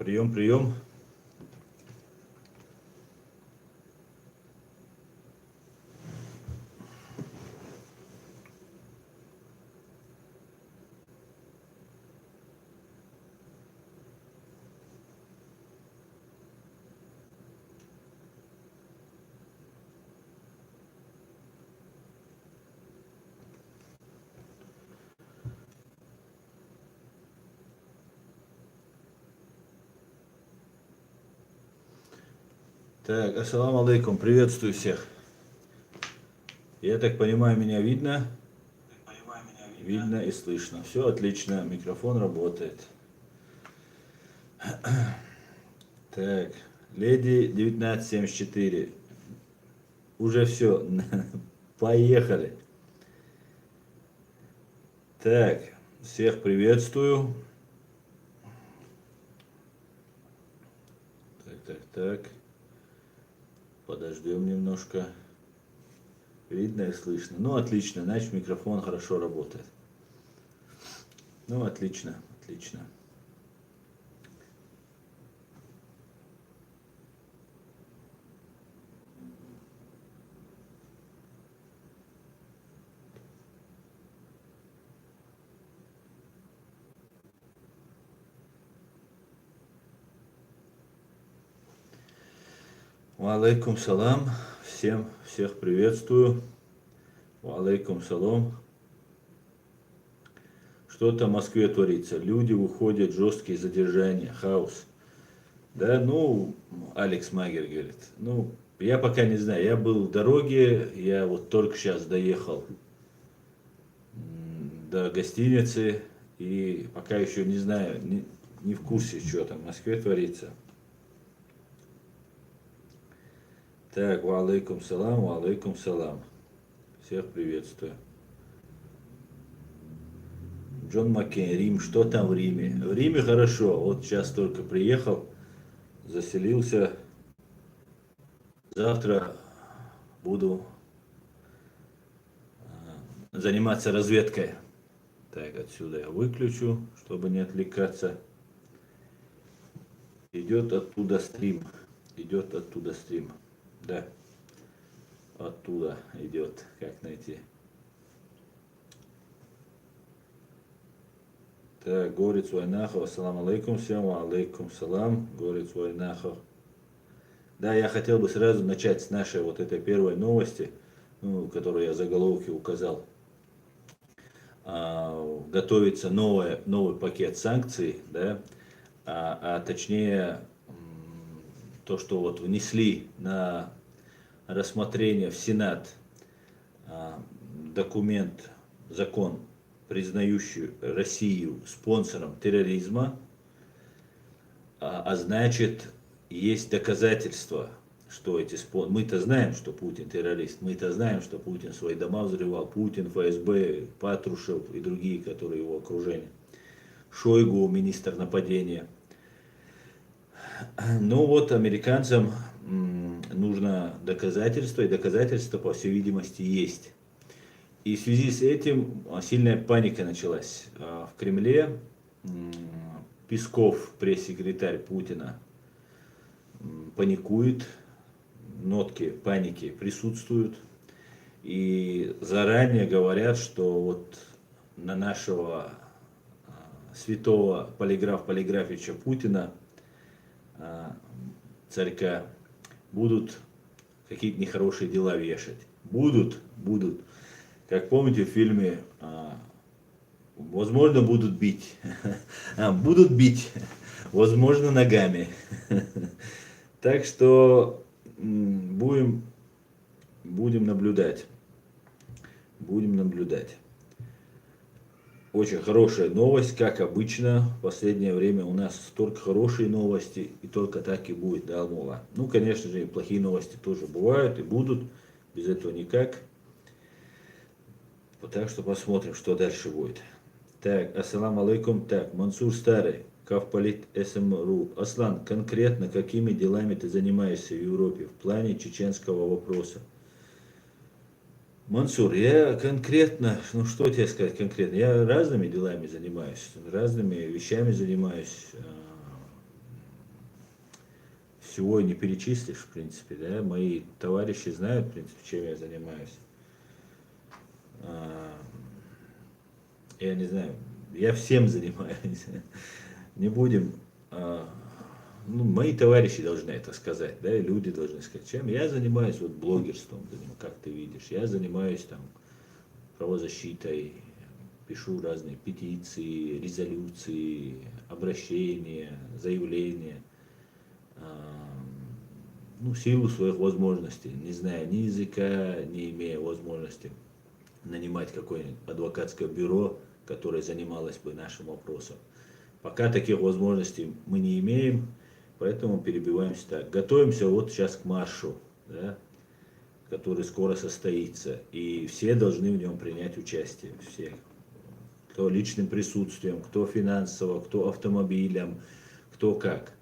Прием, прием. Так, ассаламу алейкум, приветствую всех. Я так понимаю, меня видно? Видно и слышно. Все отлично, микрофон работает. Так, леди 1974. Уже все, поехали. Так, всех приветствую. Так. Подождем немножко. Видно и слышно. Ну, отлично, значит, микрофон хорошо работает. Ну, отлично. Валейкум салам. Всех приветствую. Валейкум салам. Что-то в Москве творится. Люди уходят, жесткие задержания, хаос. Да, ну, Алекс Магер говорит. Ну, я пока не знаю. Я был в дороге, я вот только сейчас доехал до гостиницы. И пока еще не знаю, не в курсе, что там в Москве творится. Так, валейкум салам. Всех приветствую. Джон Маккейн, Рим, что там в Риме? В Риме хорошо, вот сейчас только приехал, заселился. Завтра буду заниматься разведкой. Так, отсюда я выключу, чтобы не отвлекаться. Идет оттуда стрим. Да, оттуда идет. Как найти? Так, Горец Вайнахов, ассаламу алейкум всем, алейкум салам, Горец Вайнахов. Да, я хотел бы сразу начать с нашей вот этой первой новости, ну, которую я в заголовке указал. Готовится новый пакет санкций, да, точнее то, что вот внесли на рассмотрение в Сенат документ, закон, признающий Россию спонсором терроризма, значит, есть доказательства, что эти спонсоры... Мы-то знаем, что Путин террорист, мы-то знаем, что Путин свои дома взрывал, Путин, ФСБ, Патрушев и другие, которые его окружение. Шойгу, министр нападения. Ну вот, американцам нужно доказательство, и доказательства, по всей видимости, есть. И в связи с этим сильная паника началась в Кремле. Песков, пресс-секретарь Путина, паникует, нотки паники присутствуют. И заранее говорят, что вот на нашего святого полиграфича Путина, царька, будут какие-то нехорошие дела вешать. Будут. Как помните в фильме, возможно, будут бить. Будут бить, возможно, ногами. Так что будем наблюдать. Очень хорошая новость, как обычно. В последнее время у нас только хорошие новости, и только так и будет, да, Алмула. Ну, конечно же, и плохие новости тоже бывают и будут. Без этого никак. Так что посмотрим, что дальше будет. Так, ассаламу алейкум. Так, Мансур Старый, Кавполит СМРУ. Аслан, конкретно какими делами ты занимаешься в Европе в плане чеченского вопроса? Мансур, я конкретно, ну что тебе сказать конкретно, я разными делами занимаюсь, разными вещами занимаюсь. всего не перечислишь, в принципе, да, мои товарищи знают, в принципе, чем я занимаюсь. А, я не знаю, я всем занимаюсь. Не будем, ну, мои товарищи должны это сказать, да, и люди должны сказать, чем я занимаюсь, вот блогерством, как ты видишь, я занимаюсь там правозащитой, пишу разные петиции, резолюции, обращения, заявления, ну, в силу своих возможностей, не зная ни языка, не имея возможности нанимать какое-нибудь адвокатское бюро, которое занималось бы нашим вопросом. Пока таких возможностей мы не имеем, поэтому перебиваемся так. Готовимся вот сейчас к маршу, да, который скоро состоится, и все должны в нем принять участие, все, кто личным присутствием, кто финансово, кто автомобилем, кто как.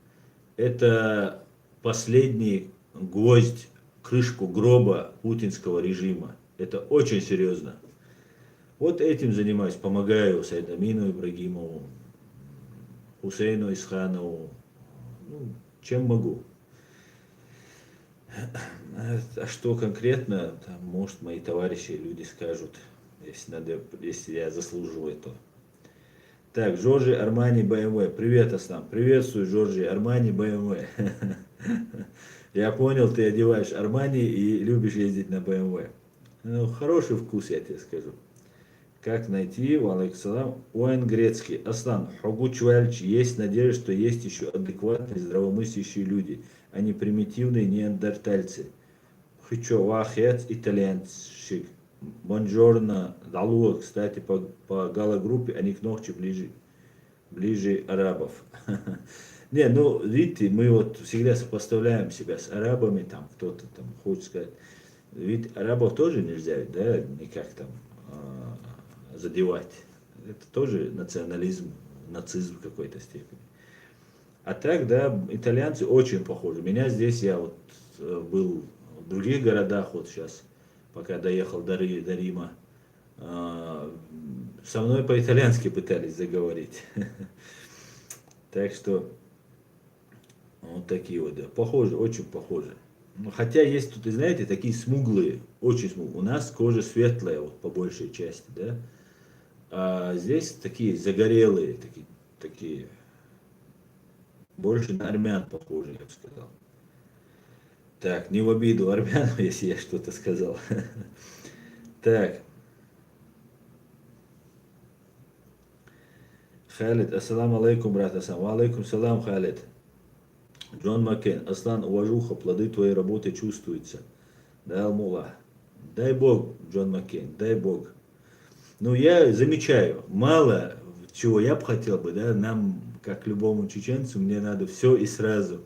Это последний гвоздь, крышку гроба путинского режима. Это очень серьезно. Вот этим занимаюсь, помогаю Сайдамину Ибрагимову, Хусейну Исханову, ну, чем могу. А что конкретно, там, может, мои товарищи, люди скажут, если я заслуживаю этого. Так, Джорджи Армани БМВ. Привет, Аслан. Приветствую, Джорджи Армани БМВ. Я понял, ты одеваешь Армани и любишь ездить на БМВ. Ну, хороший вкус, я тебе скажу. Как найти, валейкум, Уэн Грецкий. Аслан, Хугуч Вальч, есть надежда, что есть еще адекватные, здравомыслящие люди, а не примитивные неандертальцы. Хычо Вахец, итальянщик. Бонжорно, Далуа, кстати, по галогруппе, они к ногче ближе арабов. Не, ну, видите, мы вот всегда сопоставляем себя с арабами, там, кто-то там хочет сказать. Ведь арабов тоже нельзя, да, никак там задевать. Это тоже национализм, нацизм в какой-то степени. А так, да, итальянцы очень похожи. Меня здесь, я вот был в других городах, вот сейчас, пока доехал до Рима, со мной по-итальянски пытались заговорить. Так что, вот такие вот, да, похожи, очень похожи. Ну, хотя есть тут, и знаете, такие смуглые, очень смуглые. У нас кожа светлая, вот по большей части, да. А здесь такие загорелые, такие больше на армян похожи, я бы сказал. Так, не в обиду армян, если я что-то сказал. Так. Халид, ассаламу алейкум, брат Асан. Ва алейкум салам, Халид. Джон Маккен, Аслан, уважуха, плоды твоей работы чувствуются. Да, Алмула. Дай Бог, Джон Маккен, дай Бог. Ну, я замечаю, мало чего я бы хотел бы, да, нам, как любому чеченцу, мне надо все и сразу.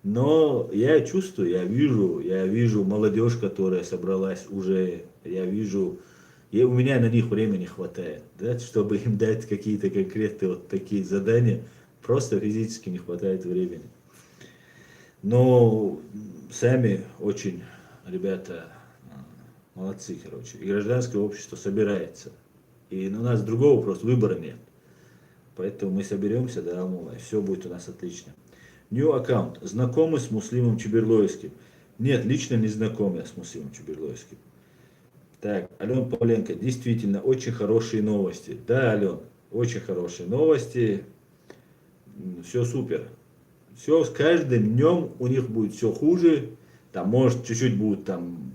Но я чувствую, я вижу молодежь, которая собралась уже, я вижу, и у меня на них времени хватает, да, чтобы им дать какие-то конкретные вот такие задания, просто физически не хватает времени. Но сами очень ребята молодцы, короче. И гражданское общество собирается. И у нас другого просто выбора нет. Поэтому мы соберемся, да, Алмула, и все будет у нас отлично. New аккаунт. Знакомы с Муслимом Чеберлоевским? Нет, лично не знаком я с Муслимом Чеберлоевским. Так, Ален Павленко, действительно, очень хорошие новости. Да, Ален, очень хорошие новости. Все супер. Все, с каждым днем у них будет все хуже. Там, может, чуть-чуть будут там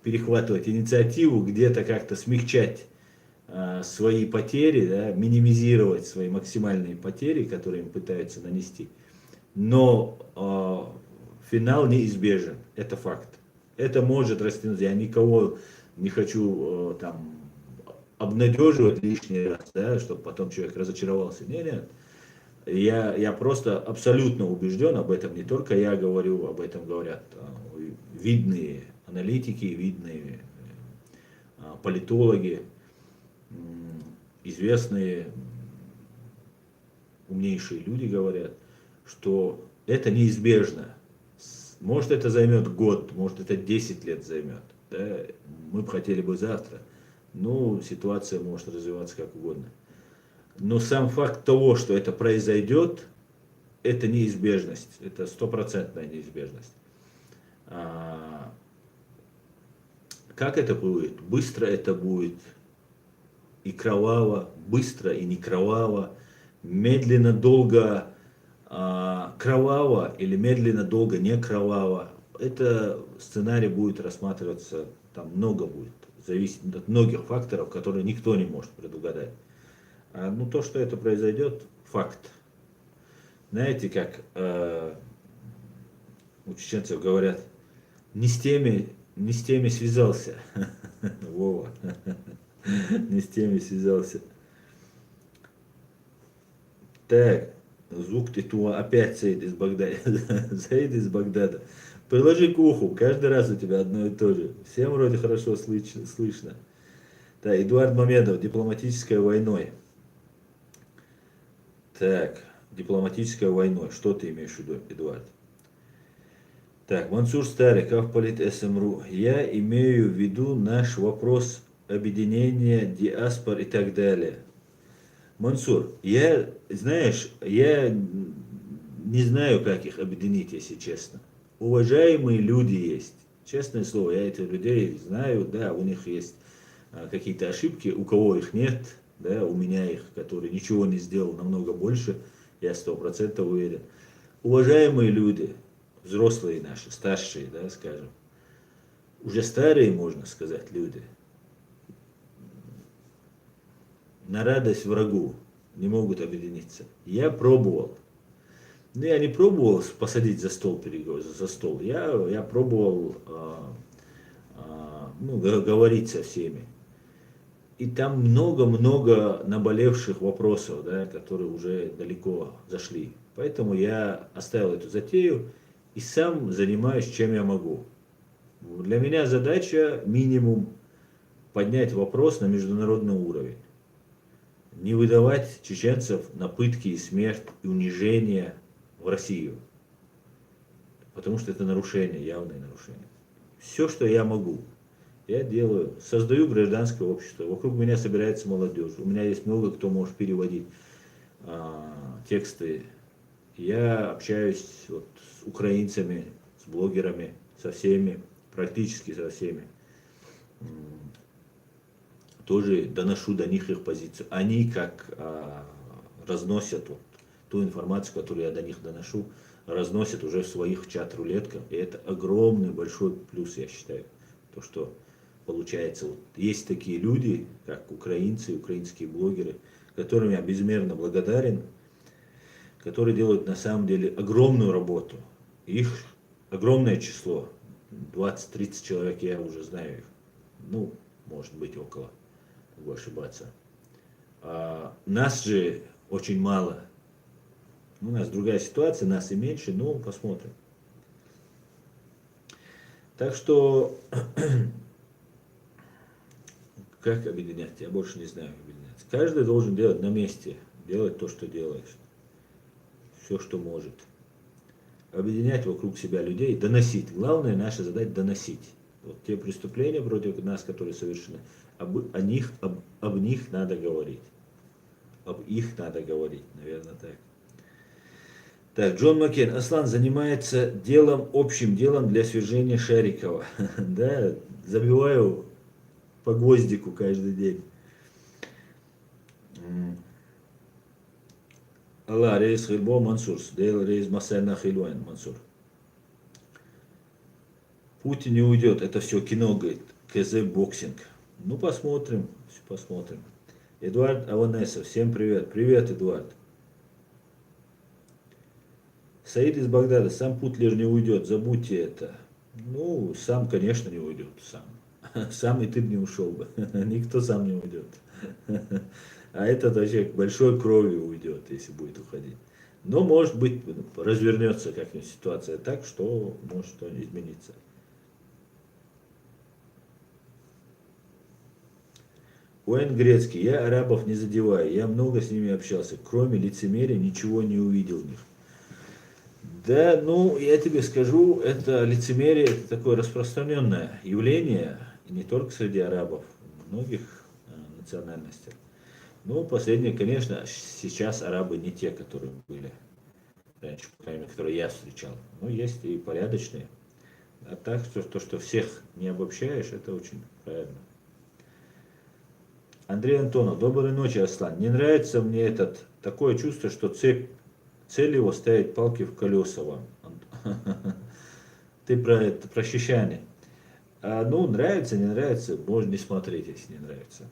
перехватывать инициативу, где-то как-то смягчать свои потери, да, минимизировать свои максимальные потери, которые им пытаются нанести. Но финал неизбежен, это факт. Это может растянуться. Я никого не хочу там обнадеживать лишний раз, да, чтобы потом человек разочаровался. Нет. Я просто абсолютно убежден об этом, не только я говорю, об этом говорят видные аналитики, видные политологи, известные умнейшие люди говорят, что это неизбежно. Может это займет год, может это 10 лет займет. Да? Мы бы хотели бы завтра. Ну, ситуация может развиваться как угодно. Но сам факт того, что это произойдет, это неизбежность, это стопроцентная неизбежность. А, как это будет? Быстро это будет и кроваво, быстро и не кроваво, медленно, долго кроваво или медленно, долго не кроваво. Это сценарий будет рассматриваться, там много будет, зависит от многих факторов, которые никто не может предугадать. Ну, то, что это произойдет, факт. Знаете, как у чеченцев говорят, не с теми связался. Вова. Не с теми связался. Так, звук Титуа, опять Саид из Багдада. Саид из Багдада. Приложи к уху, каждый раз у тебя одно и то же. Всем вроде хорошо слышно. Так, Эдуард Мамедов, дипломатической войной. Так, дипломатической войной. Что ты имеешь в виду, Эдуард? Так, Мансур Стариков, Полит СМРУ. Я имею в виду наш вопрос объединения, диаспор и так далее. Мансур, знаешь, я не знаю, как их объединить, если честно. Уважаемые люди есть. Честное слово, я этих людей знаю, да, у них есть какие-то ошибки, у кого их нет, да, у меня их, который ничего не сделал, намного больше, я 100% уверен. Уважаемые люди, взрослые наши, старшие, да, скажем, уже старые, можно сказать, люди, на радость врагу не могут объединиться. Я пробовал. Но я не пробовал посадить за стол переговоры, за стол. Я пробовал говорить со всеми. И там много-много наболевших вопросов, да, которые уже далеко зашли. Поэтому я оставил эту затею и сам занимаюсь, чем я могу. Для меня задача минимум поднять вопрос на международный уровень. Не выдавать чеченцев на пытки и смерть и унижение в Россию. Потому что это нарушение, явное нарушение. Все, что я могу, я делаю. Создаю гражданское общество. Вокруг меня собирается молодежь. У меня есть много кто может переводить тексты. Я общаюсь вот с украинцами, с блогерами, со всеми, практически со всеми. Тоже доношу до них их позицию. Они как разносят вот, ту информацию, которую я до них доношу, разносят уже в своих чат-рулетках. И это огромный большой плюс, я считаю. То, что получается, вот, есть такие люди, как украинцы, украинские блогеры, которым я безмерно благодарен, которые делают на самом деле огромную работу. Их огромное число, 20-30 человек, я уже знаю их. Ну, может быть, около. Могу ошибаться. Нас же очень мало. У нас другая ситуация, нас и меньше, но посмотрим. Так что, как объединять? Я больше не знаю, как объединять. Каждый должен делать на месте, делать то, что делаешь. Все, что может. Объединять вокруг себя людей, доносить. Главная наша задача доносить. Вот те преступления против нас, которые совершены, об них надо говорить. Об их надо говорить, наверное, так. Так, Джон Маккен. Аслан занимается общим делом для свержения Шарикова. Да, забиваю по гвоздику каждый день. Алла, рейс Хильбо Мансур. Дейл рейс Масайна Хильвайн Мансур. Путин не уйдет, это все кино, говорит, КЗ боксинг. Ну, посмотрим, посмотрим. Эдуард Аванесов, всем привет. Привет, Эдуард. Саид из Багдада, сам Путлер не уйдет, забудьте это. Ну, сам, конечно, не уйдет, сам. Сам и ты бы не ушел бы. Никто сам не уйдет. А этот вообще большой кровью уйдет, если будет уходить. Но, может быть, развернется как-нибудь ситуация так, что может что-нибудь измениться. Уэн Грецкий, я арабов не задеваю, я много с ними общался, кроме лицемерия ничего не увидел в них. Да, ну, я тебе скажу, это лицемерие, это такое распространенное явление, и не только среди арабов, многих национальностей. Ну, последнее, конечно, сейчас арабы не те, которые были. раньше, по крайней мере, которые я встречал. Ну, есть и порядочные. А так, что, то, что всех не обобщаешь, это очень правильно. Андрей Антонов, доброй ночи, Аслан. Не нравится мне этот, такое чувство, что цель его ставить палки в колеса вам. Ты про это, про Чечане. Ну, нравится, не нравится, можно не смотреть, если не нравится.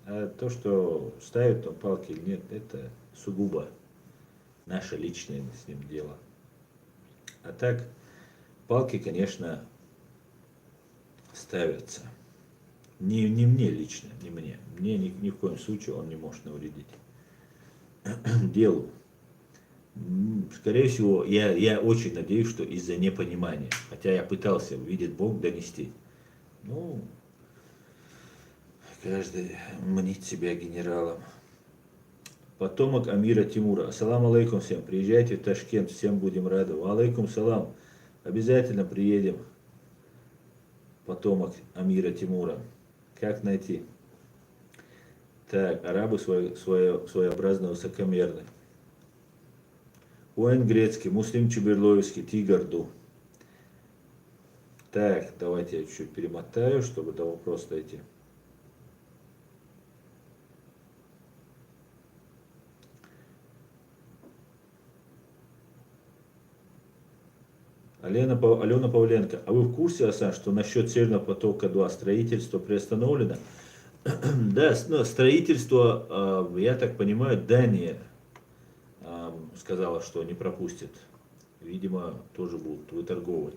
А то, что ставят там палки или нет, это сугубо наше личное с ним дело. А так, палки, конечно, ставятся. Не мне лично, не мне. Мне ни в коем случае он не может навредить делу. Скорее всего, я очень надеюсь, что из-за непонимания. Хотя я пытался, видит Бог, донести. Ну, каждый мнит себя генералом. Потомок Амира Тимура. Ассаламу алейкум всем. Приезжайте в Ташкент, всем будем рады. Ва алейкум салам. Обязательно приедем. Потомок Амира Тимура. Как найти? Так, арабы своеобразно высокомерны. Уэн Грецкий, Муслим Чеберловский, Тигарду. Так, давайте я чуть-чуть перемотаю, чтобы до вопроса дойти. Алена Павленко, а вы в курсе, Асан, что насчет Северного потока-2 строительство приостановлено? Да, строительство, я так понимаю, Дания сказала, что не пропустит. Видимо, тоже будут выторговывать.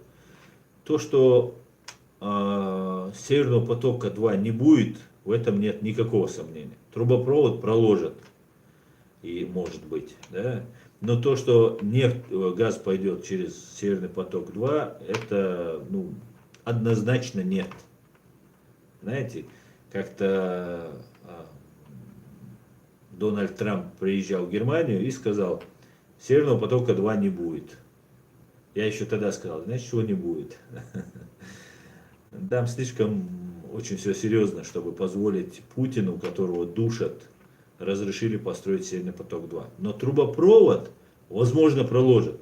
То, что Северного потока-2 не будет, в этом нет никакого сомнения. Трубопровод проложат, и может быть, да. Но то, что нефть, газ пойдет через Северный поток-2, это, ну, однозначно нет. Знаете, как-то Дональд Трамп приезжал в Германию и сказал, Северного потока-2 не будет. Я еще тогда сказал, значит, чего не будет. Там слишком очень все серьезно, чтобы позволить Путину, которого душат, разрешили построить Северный поток-2. Но трубопровод, возможно, проложат.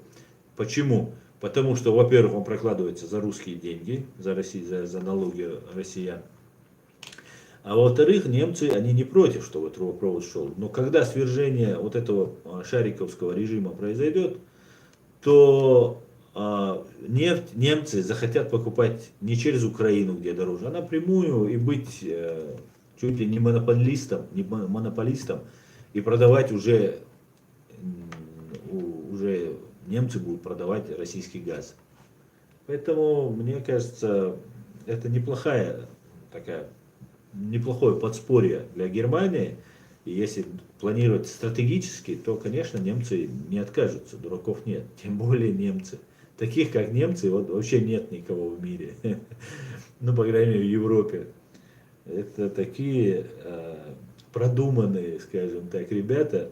Почему? Потому что, во-первых, он прокладывается за русские деньги, за налоги россиян. А во-вторых, немцы, они не против, чтобы трубопровод шел. Но когда свержение вот этого шариковского режима произойдет, то нефть немцы захотят покупать не через Украину, где дороже, а напрямую и быть чуть ли не монополистом, и продавать уже немцы будут продавать российский газ. Поэтому, мне кажется, это неплохое подспорье для Германии. И если планировать стратегически, то, конечно, немцы не откажутся, дураков нет, тем более немцы. Таких, как немцы, вот вообще нет никого в мире, ну, по крайней мере, в Европе. Это такие продуманные, скажем так, ребята,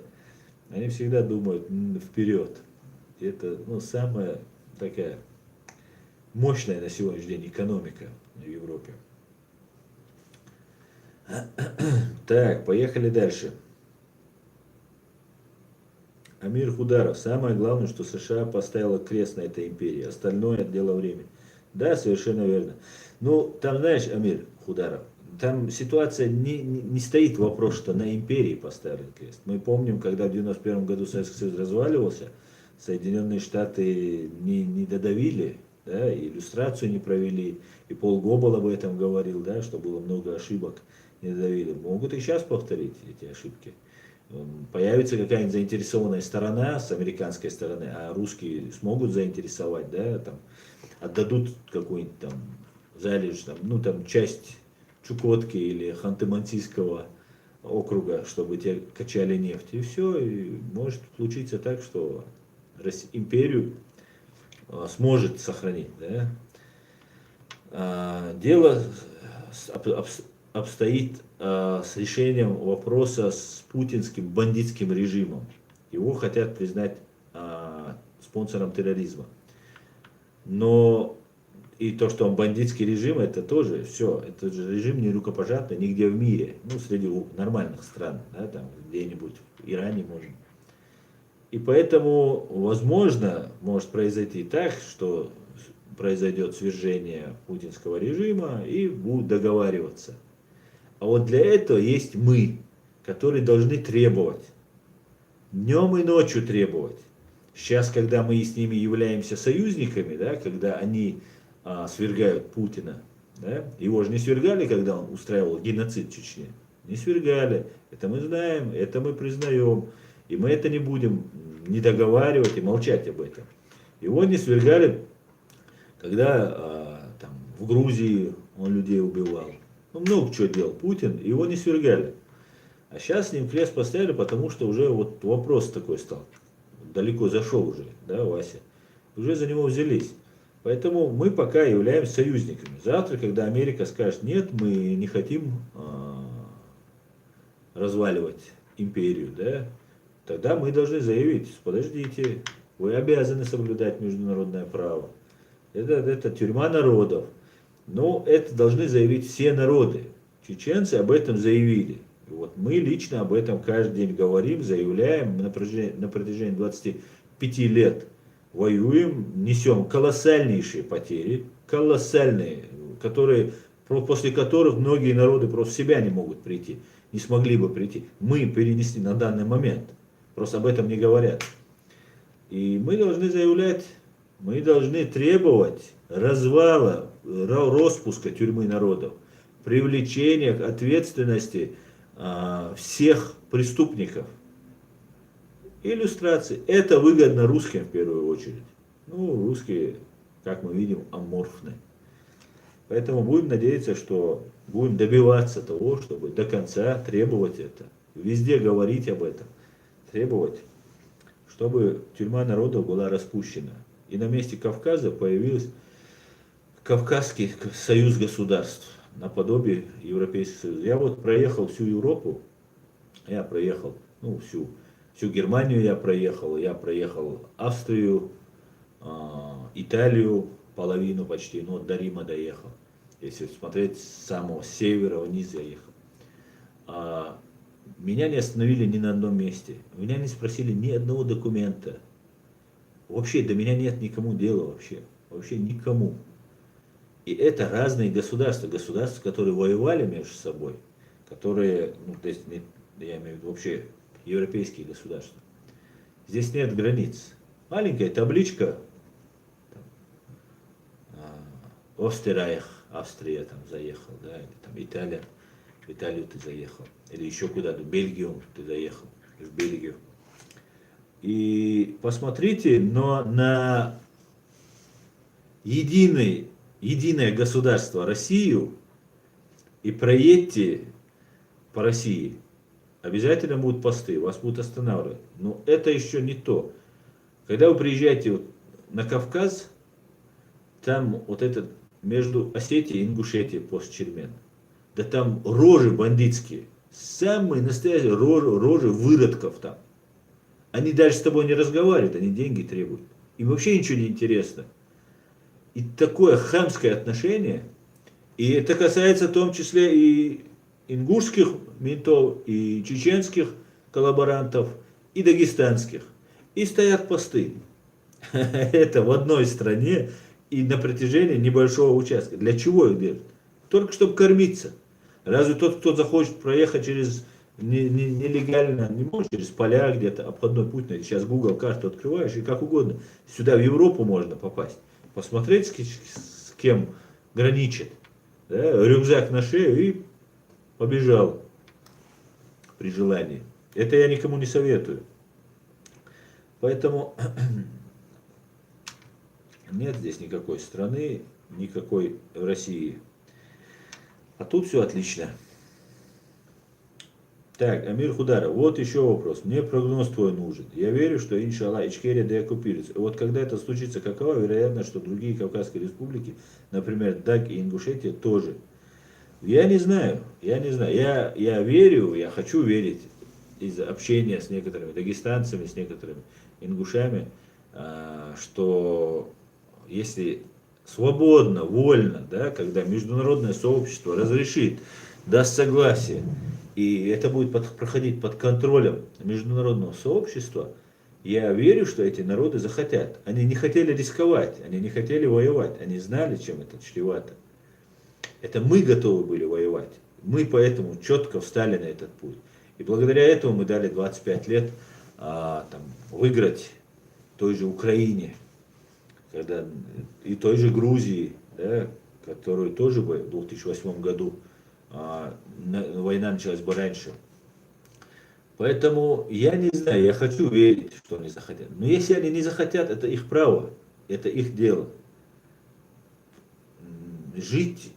они всегда думают вперед. Это, ну, самая такая мощная на сегодняшний день экономика в Европе. Так, поехали дальше. Амир Хударов. Самое главное, что США поставила крест на этой империи. Остальное дело времени. Да, совершенно верно. Ну, там, знаешь, Амир Хударов, там ситуация не стоит вопрос, что на империи поставили крест. Мы помним, когда в 91 году Советский Союз разваливался, Соединенные Штаты не додавили, да, и иллюстрацию не провели, и Пол Гоббл об этом говорил, да, что было много ошибок, не додавили. Могут и сейчас повторить эти ошибки. Появится какая-нибудь заинтересованная сторона с американской стороны, а русские смогут заинтересовать, да, там, отдадут какую-нибудь там залежь, там, ну, там, часть Чукотки или Ханты-Мансийского округа, чтобы те качали нефть. И все, и может случиться так, что империю сможет сохранить. Да? Дело обстоит с решением вопроса с путинским бандитским режимом. Его хотят признать спонсором терроризма. Но и то, что он бандитский режим, это тоже все. Это же режим не рукопожатный нигде в мире. Ну, среди нормальных стран, да, там где-нибудь в Иране, может. И поэтому, возможно, может произойти так, что произойдет свержение путинского режима и будут договариваться. А вот для этого есть мы, которые должны требовать. Днем и ночью требовать. Сейчас, когда мы с ними являемся союзниками, да, когда они свергают Путина, да, его же не свергали, когда он устраивал геноцид в Чечне. Не свергали. Это мы знаем, это мы признаем. И мы это не будем не договаривать и молчать об этом. Его не свергали, когда там, в Грузии он людей убивал. Ну, много чего делал Путин, его не свергали. А сейчас с ним крест поставили, потому что уже вот вопрос такой стал. Далеко зашел уже, да, Вася. Уже за него взялись. Поэтому мы пока являемся союзниками. Завтра, когда Америка скажет, нет, мы не хотим разваливать империю, да, тогда мы должны заявить, подождите, вы обязаны соблюдать международное право. Это тюрьма народов. Но это должны заявить все народы. Чеченцы об этом заявили. И вот мы лично об этом каждый день говорим, заявляем, на протяжении 25 лет воюем, несем колоссальнейшие потери, колоссальные, после которых многие народы просто в себя не могут прийти, не смогли бы прийти. Мы перенесли на данный момент, просто об этом не говорят. И мы должны заявлять, мы должны требовать развала, распуска тюрьмы народов, привлечения к ответственности всех преступников. Иллюстрации. Это выгодно русским в первую очередь. Ну, русские, как мы видим, аморфны. Поэтому будем надеяться, что будем добиваться того, чтобы до конца требовать это. Везде говорить об этом. Требовать, чтобы тюрьма народов была распущена. И на месте Кавказа появился Кавказский союз государств, наподобие Европейского Союза. Я вот проехал всю Европу, я проехал, ну, всю Германию я проехал Австрию, Италию, половину почти, ну, до Рима доехал. Если смотреть с самого севера вниз я ехал. Меня не остановили ни на одном месте, меня не спросили ни одного документа. Вообще до меня нет никому дела вообще никому. И это разные государства, которые воевали между собой, которые, ну, то есть, я имею в виду вообще европейские государства. Здесь нет границ. Маленькая табличка, Остерайх, Австрия там заехал, да, или там Италия, в Италию ты заехал, или еще куда-то, в Бельгию ты заехал, в Бельгию. И посмотрите, но на единое государство Россию и проедьте по России, обязательно будут посты, вас будут останавливать. Но это еще не то. Когда вы приезжаете вот на Кавказ, там вот этот между Осетией и Ингушетией постчермен, да там рожи бандитские, самые настоящие рожи выродков там. Они даже с тобой не разговаривают, они деньги требуют. Им вообще ничего не интересно. И такое хамское отношение, и это касается в том числе и ингушских ментов, и чеченских коллаборантов, и дагестанских. И стоят посты. Это в одной стране и на протяжении небольшого участка. Для чего их держат? Только чтобы кормиться. Разве тот, кто захочет проехать через нелегально, не может через поля где-то, обходной путь найти. Сейчас Google карту открываешь и как угодно. Сюда в Европу можно попасть. Посмотреть, с кем граничит. Да, рюкзак на шею и побежал при желании. Это я никому не советую. Поэтому нет здесь никакой страны, никакой в России. А тут все отлично. Так, Амир Хударов, вот еще вопрос. Мне прогноз твой нужен. Я верю, что, иншаллах, Ичкерия деоккупируется. Вот когда это случится, какова вероятность, что другие Кавказские республики, например, Даг и Ингушетия, тоже? Я не знаю. Я верю, я хочу верить из общения с некоторыми дагестанцами, с некоторыми ингушами, что если свободно, вольно, да, когда международное сообщество разрешит, даст согласие, и это будет проходить под контролем международного сообщества, Я верю, что эти народы захотят. Они не хотели рисковать, они не хотели воевать, они знали, чем это чревато. Это мы готовы были воевать. Мы поэтому четко встали на этот путь. И благодаря этому мы дали 25 лет там, выиграть той же Украине, когда, и той же Грузии, да, которую тоже бы в 2008 году война началась бы раньше. Поэтому я не знаю, я хочу верить, что они захотят. Но если они не захотят, это их право, это их дело. Жить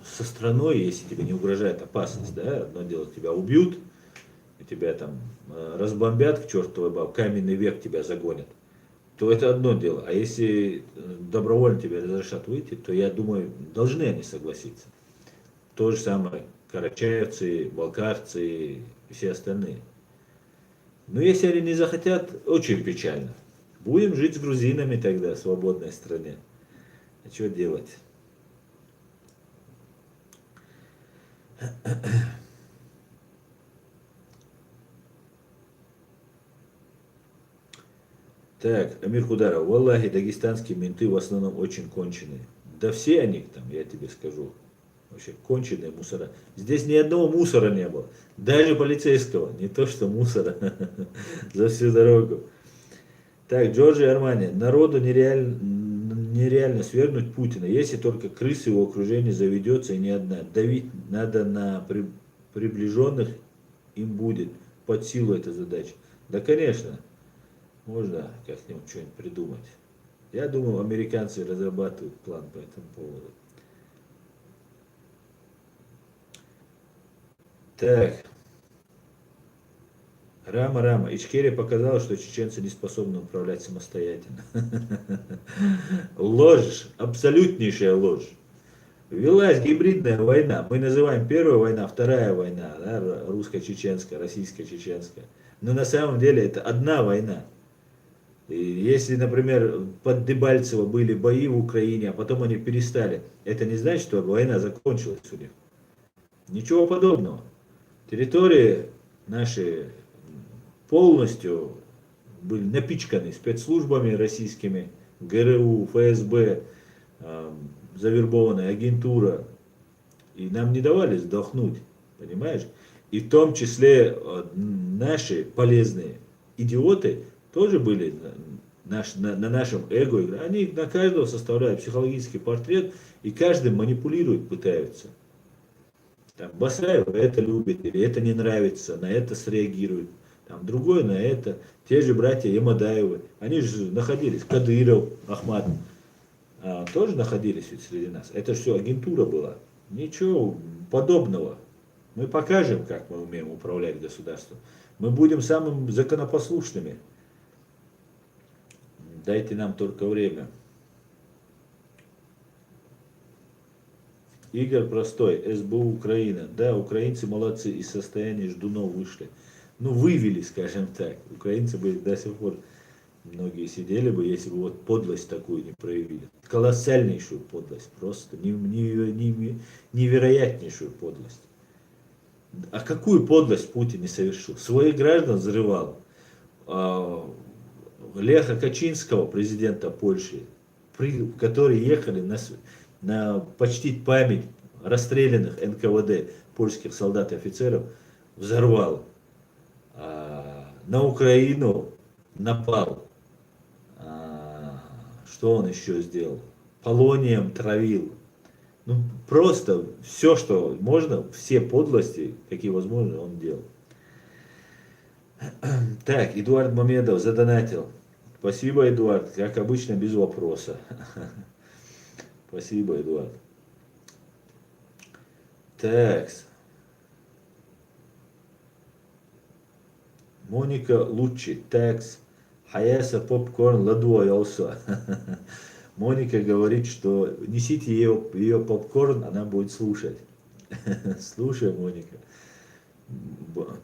со страной, если тебе не угрожает опасность, да, одно дело, тебя убьют, тебя там разбомбят к чертовой бабе, каменный век тебя загонят, то это одно дело. А если добровольно тебе разрешат выйти, то я думаю, должны они согласиться. То же самое карачаевцы, балкарцы и все остальные. Но если они не захотят, очень печально. Будем жить с грузинами тогда в свободной стране. А что делать? Так, Амир Хударов, валлахи, дагестанские менты в основном очень конченые. Да все они там, я тебе скажу, вообще конченые мусора. Здесь ни одного мусора не было, даже полицейского, не то что мусора за всю дорогу. Так, Джорджи Армани, народу нереально свергнуть Путина, если только крысы его окружения заведется и не одна. Давить надо на приближенных им будет, под силу эта задача. Да, конечно. Можно как-нибудь что-нибудь придумать. Я думаю, американцы разрабатывают план по этому поводу. Так. Рама. Ичкерия показала, что чеченцы не способны управлять самостоятельно. Ложь. Абсолютнейшая ложь. Велась гибридная война. Мы называем первая война, вторая война. Да, русско-чеченская, российско-чеченская. Но на самом деле это одна война. И если, например, под Дебальцево были бои в Украине, а потом они перестали, это не значит, что война закончилась у них. Ничего подобного. Территории наши полностью были напичканы спецслужбами российскими, ГРУ, ФСБ, завербованная агентура. И нам не давали сдохнуть, понимаешь? И в том числе наши полезные идиоты тоже были на нашем эго. Они на каждого составляют психологический портрет, и каждый манипулирует, пытаются. Там, Басаева это любит, или это не нравится, на это среагирует. Там, другой на это. Те же братья Ямадаевы, они же находились, Кадыров, Ахмат, тоже находились ведь среди нас. Это же все агентура была. Ничего подобного. Мы покажем, как мы умеем управлять государством. Мы будем самыми законопослушными. Дайте нам только время. Игорь Простой, СБУ Украина. Да, украинцы молодцы, из состояния ждунов вышли. Ну, вывели, скажем так. Украинцы бы до сих пор многие сидели бы, если бы вот подлость такую не проявили. Колоссальнейшую подлость, просто невероятнейшую подлость. А какую подлость Путин не совершил? Своих граждан взрывал. Леха Качинского, президента Польши, которые ехали на почтить память расстрелянных НКВД польских солдат и офицеров, взорвал. На Украину напал. Что он еще сделал? Полонием травил. Ну, просто все, что можно, все подлости, какие возможны, он делал. Так, Эдуард Мамедов задонатил. Спасибо, Эдуард, как обычно, без вопроса. Спасибо, Эдуард. Так. Моника Лучи. Такс. Хаяса попкорн ладуай also. Моника говорит, что несите ее попкорн, она будет слушать. Слушай, Моника.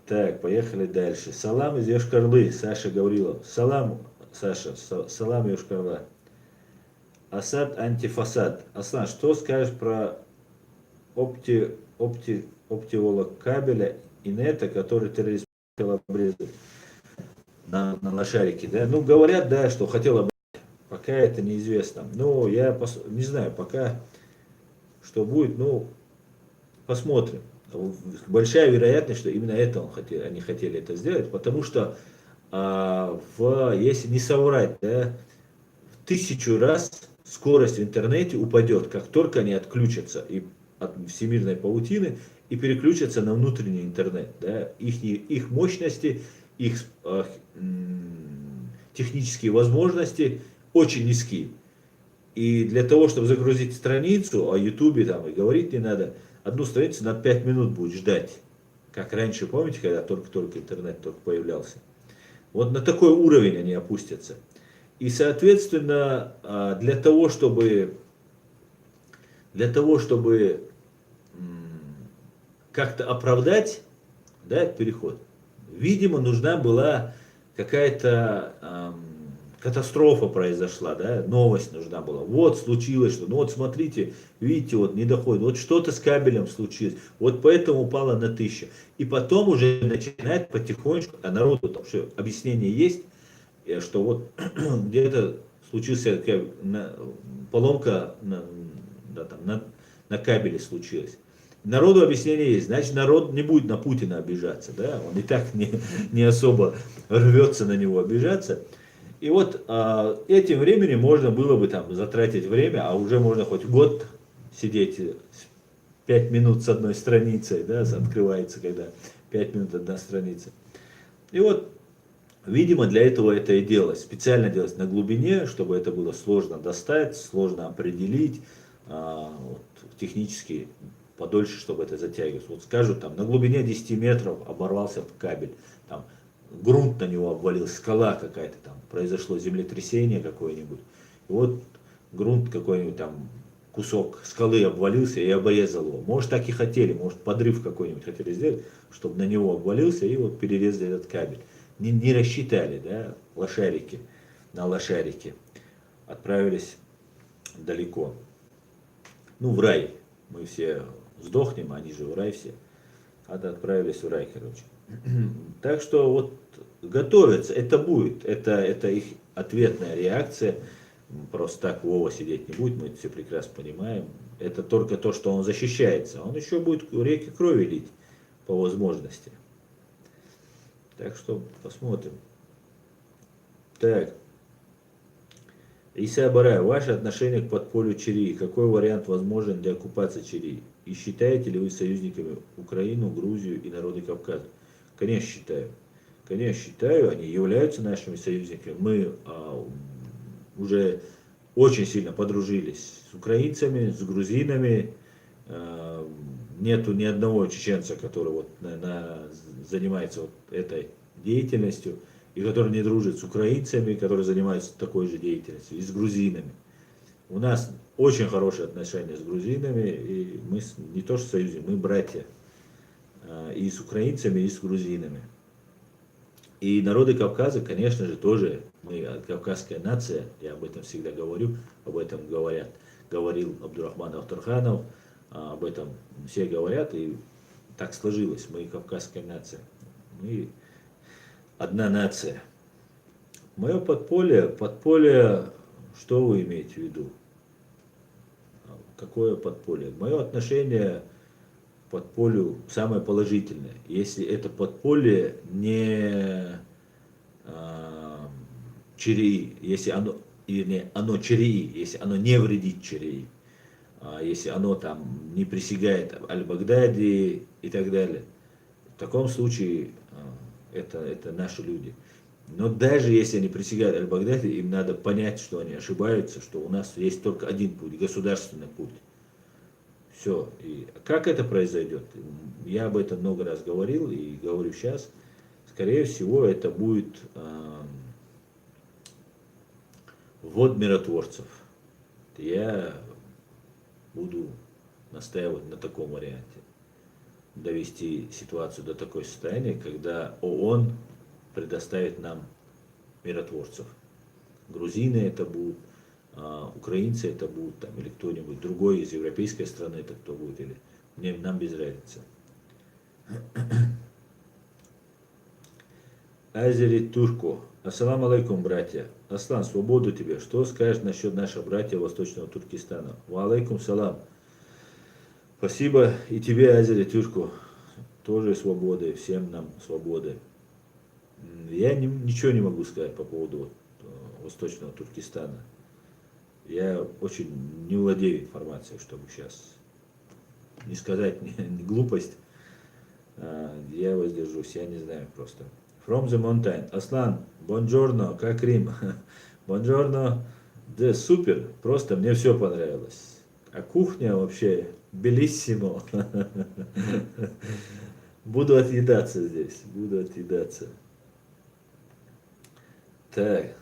Так, поехали дальше. Салам из Йошкар-Олы, Саша Гаврилов. Салам, Саша, салам Йошкар-Ола. Асад антифасад. Аслан, что скажешь про оптиволок кабеля и нета, который террорист хотел обрезать? на лошарике, да. Ну, говорят, да, что хотела бы, пока это неизвестно. Но я не знаю, пока что будет, ну, посмотрим. Большая вероятность, что именно это они хотели это сделать, потому что, если не соврать, да, в 1000 раз скорость в интернете упадет, как только они отключатся от всемирной паутины и переключатся на внутренний интернет. Да. Их мощности, их технические возможности очень низки. И для того, чтобы загрузить страницу о Ютубе, там и говорить не надо, одну страницу на 5 минут будет ждать. Как раньше, помните, когда только-только интернет только появлялся. Вот на такой уровень они опустятся. И, соответственно, для того, чтобы как-то оправдать, да, этот переход, видимо, нужна была какая-то катастрофа произошла, да, новость нужна была. Вот случилось что, ну вот смотрите, видите, вот не доходит, вот что-то с кабелем случилось, вот поэтому упало на 1000. И потом уже начинает потихонечку, а народу там что, объяснение есть, что вот где-то случилась такая поломка да, там, на кабеле случилась. Народу объяснение есть, значит народ не будет на Путина обижаться, да, он и так не особо рвется на него обижаться. И вот этим временем можно было бы там затратить время, а уже можно хоть год сидеть 5 минут с одной страницей, да, открывается, когда 5 минут одна страница. И вот, видимо, для этого это и делалось, специально делалось на глубине, чтобы это было сложно достать, сложно определить, вот, технически подольше, чтобы это затягивалось. Вот скажут, там, на глубине 10 метров оборвался кабель, там, грунт на него обвалился, скала какая-то там, произошло землетрясение какое-нибудь. И вот грунт какой-нибудь там, кусок скалы обвалился и обрезал его. Может так и хотели, может подрыв какой-нибудь хотели сделать, чтобы на него обвалился и вот перерезали этот кабель. Не рассчитали, да, на лошарике. Отправились далеко. Ну, в рай. Мы все сдохнем, они же в рай все. Отправились в рай, короче. Так что вот готовятся, это будет, это их ответная реакция. Просто так Вова сидеть не будет, мы это все прекрасно понимаем. Это только то, что он защищается. Он еще будет реки крови лить по возможности. Так что посмотрим. Так. Иса Бараев, ваше отношение к подполью Чирии. Какой вариант возможен для оккупации Чирии? И считаете ли вы союзниками Украину, Грузию и народы Кавказа? Конечно, считаю. Конечно, считаю, они являются нашими союзниками. Мы уже очень сильно подружились с украинцами, с грузинами. Нету ни одного чеченца, который вот занимается вот этой деятельностью, и который не дружит с украинцами, которые занимаются такой же деятельностью, и с грузинами. У нас очень хорошие отношения с грузинами, и мы не то что союзники, мы братья. И с украинцами, и с грузинами. И народы Кавказа, конечно же, тоже, мы кавказская нация, я об этом всегда говорю, об этом говорил Абдурахман Автарханов, об этом все говорят, и так сложилось, мы кавказская нация, мы одна нация. Мое подполье, что вы имеете в виду? Какое подполье? Мое отношение к подполью самое положительное. Если это подполье не Чирии, если оно Чирии, если оно не вредит Чирии, если оно там не присягает Аль-Багдади и так далее, в таком случае это наши люди. Но даже если они присягают Аль-Багдади, им надо понять, что они ошибаются, что у нас есть только один путь, государственный путь. Все. И как это произойдет? Я об этом много раз говорил и говорю сейчас. Скорее всего, это будет ввод миротворцев. Я буду настаивать на таком варианте. Довести ситуацию до такой состояния, когда ООН предоставит нам миротворцев. Грузины это будут, украинцы это будут, там, или кто-нибудь другой из европейской страны это кто будет, или нам без разницы. Азери Турку. Ассаламу алейкум, братья. Аслан, свободу тебе. Что скажешь насчет наших братьев Восточного Туркестана? Ва алейкум салам. Спасибо и тебе, Азери Турку. Тоже свободы, всем нам свободы. Я ничего не могу сказать по поводу Восточного Туркестана. Я очень не владею информацией, чтобы сейчас не сказать не глупость. Я воздержусь, я не знаю просто. From the mountain. Аслан, бонжорно, как Рим? Бонжорно, да супер, просто мне все понравилось. А кухня вообще белиссимо. Буду отъедаться здесь, буду отъедаться. Так,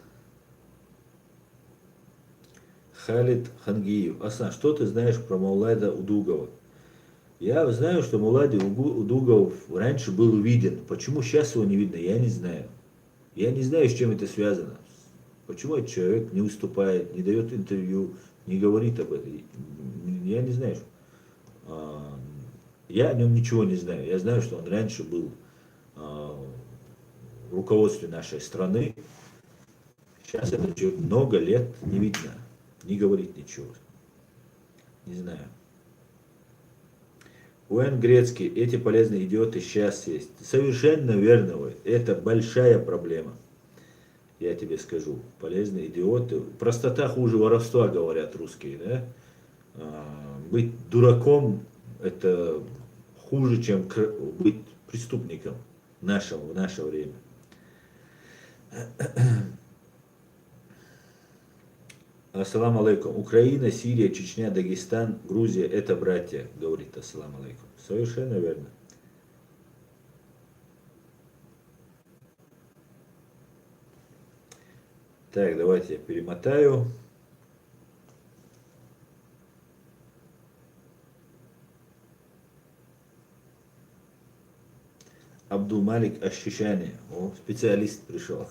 Халид Хангиев. Аслан, что ты знаешь про Маулайда Удугова? Я знаю, что Мулади Удугов раньше был виден. Почему сейчас его не видно, я не знаю. Я не знаю, с чем это связано. Почему этот человек не выступает, не дает интервью, не говорит об этом. Я не знаю. Я о нем ничего не знаю. Я знаю, что он раньше был в руководстве нашей страны. Сейчас этот человек много лет не видно, не говорит ничего. Не знаю. Уэн Грецкий, эти полезные идиоты сейчас есть. Совершенно верно, вы. Это большая проблема. Я тебе скажу. Полезные идиоты. Простота хуже воровства, говорят русские. Да? Быть дураком это хуже, чем быть преступником в наше время. Ассаламу алейкум. Украина, Сирия, Чечня, Дагестан, Грузия – это братья, говорит ассаламу алейкум. Совершенно верно. Так, давайте я перемотаю. Абдулмалик Ащишани. О, специалист пришел.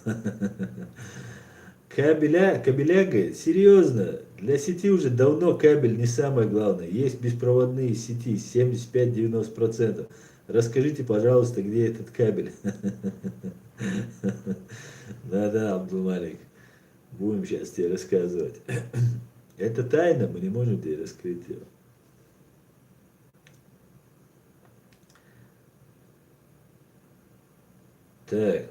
Кабеляга, серьезно, для сети уже давно кабель не самое главное. Есть беспроводные сети, 75-90%. Расскажите, пожалуйста, где этот кабель. Да-да, Абдулмалик, будем сейчас тебе рассказывать. Это тайна, мы не можем тебе раскрыть ее. Так.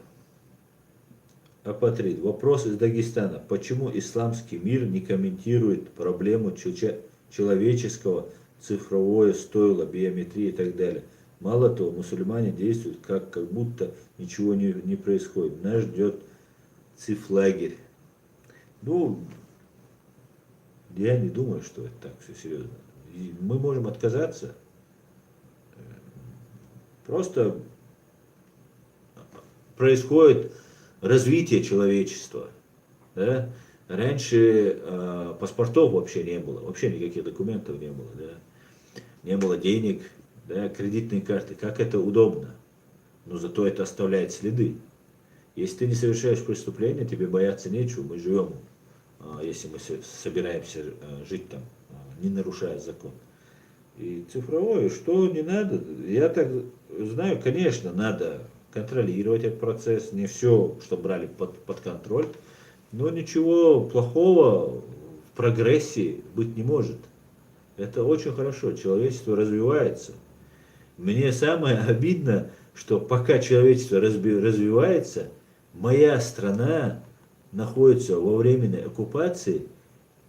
Апатрид. Вопрос из Дагестана. Почему исламский мир не комментирует проблему человеческого, цифровое стойло, биометрии и так далее? Мало того, мусульмане действуют как будто ничего не происходит. Нас ждет цифлагерь. Ну, я не думаю, что это так все серьезно. И мы можем отказаться. Просто происходит развитие человечества. Да? Раньше паспортов вообще не было, вообще никаких документов не было, да? Не было денег, да? Кредитные карты, как это удобно, но зато это оставляет следы. Если ты не совершаешь преступления, тебе бояться нечего, мы живем, если мы собираемся жить там, не нарушая закон. И цифровое, что не надо, я так знаю, конечно, надо контролировать этот процесс, не все, что брали под контроль, но ничего плохого в прогрессе быть не может. Это очень хорошо, человечество развивается. Мне самое обидно, что пока человечество развивается, моя страна находится во временной оккупации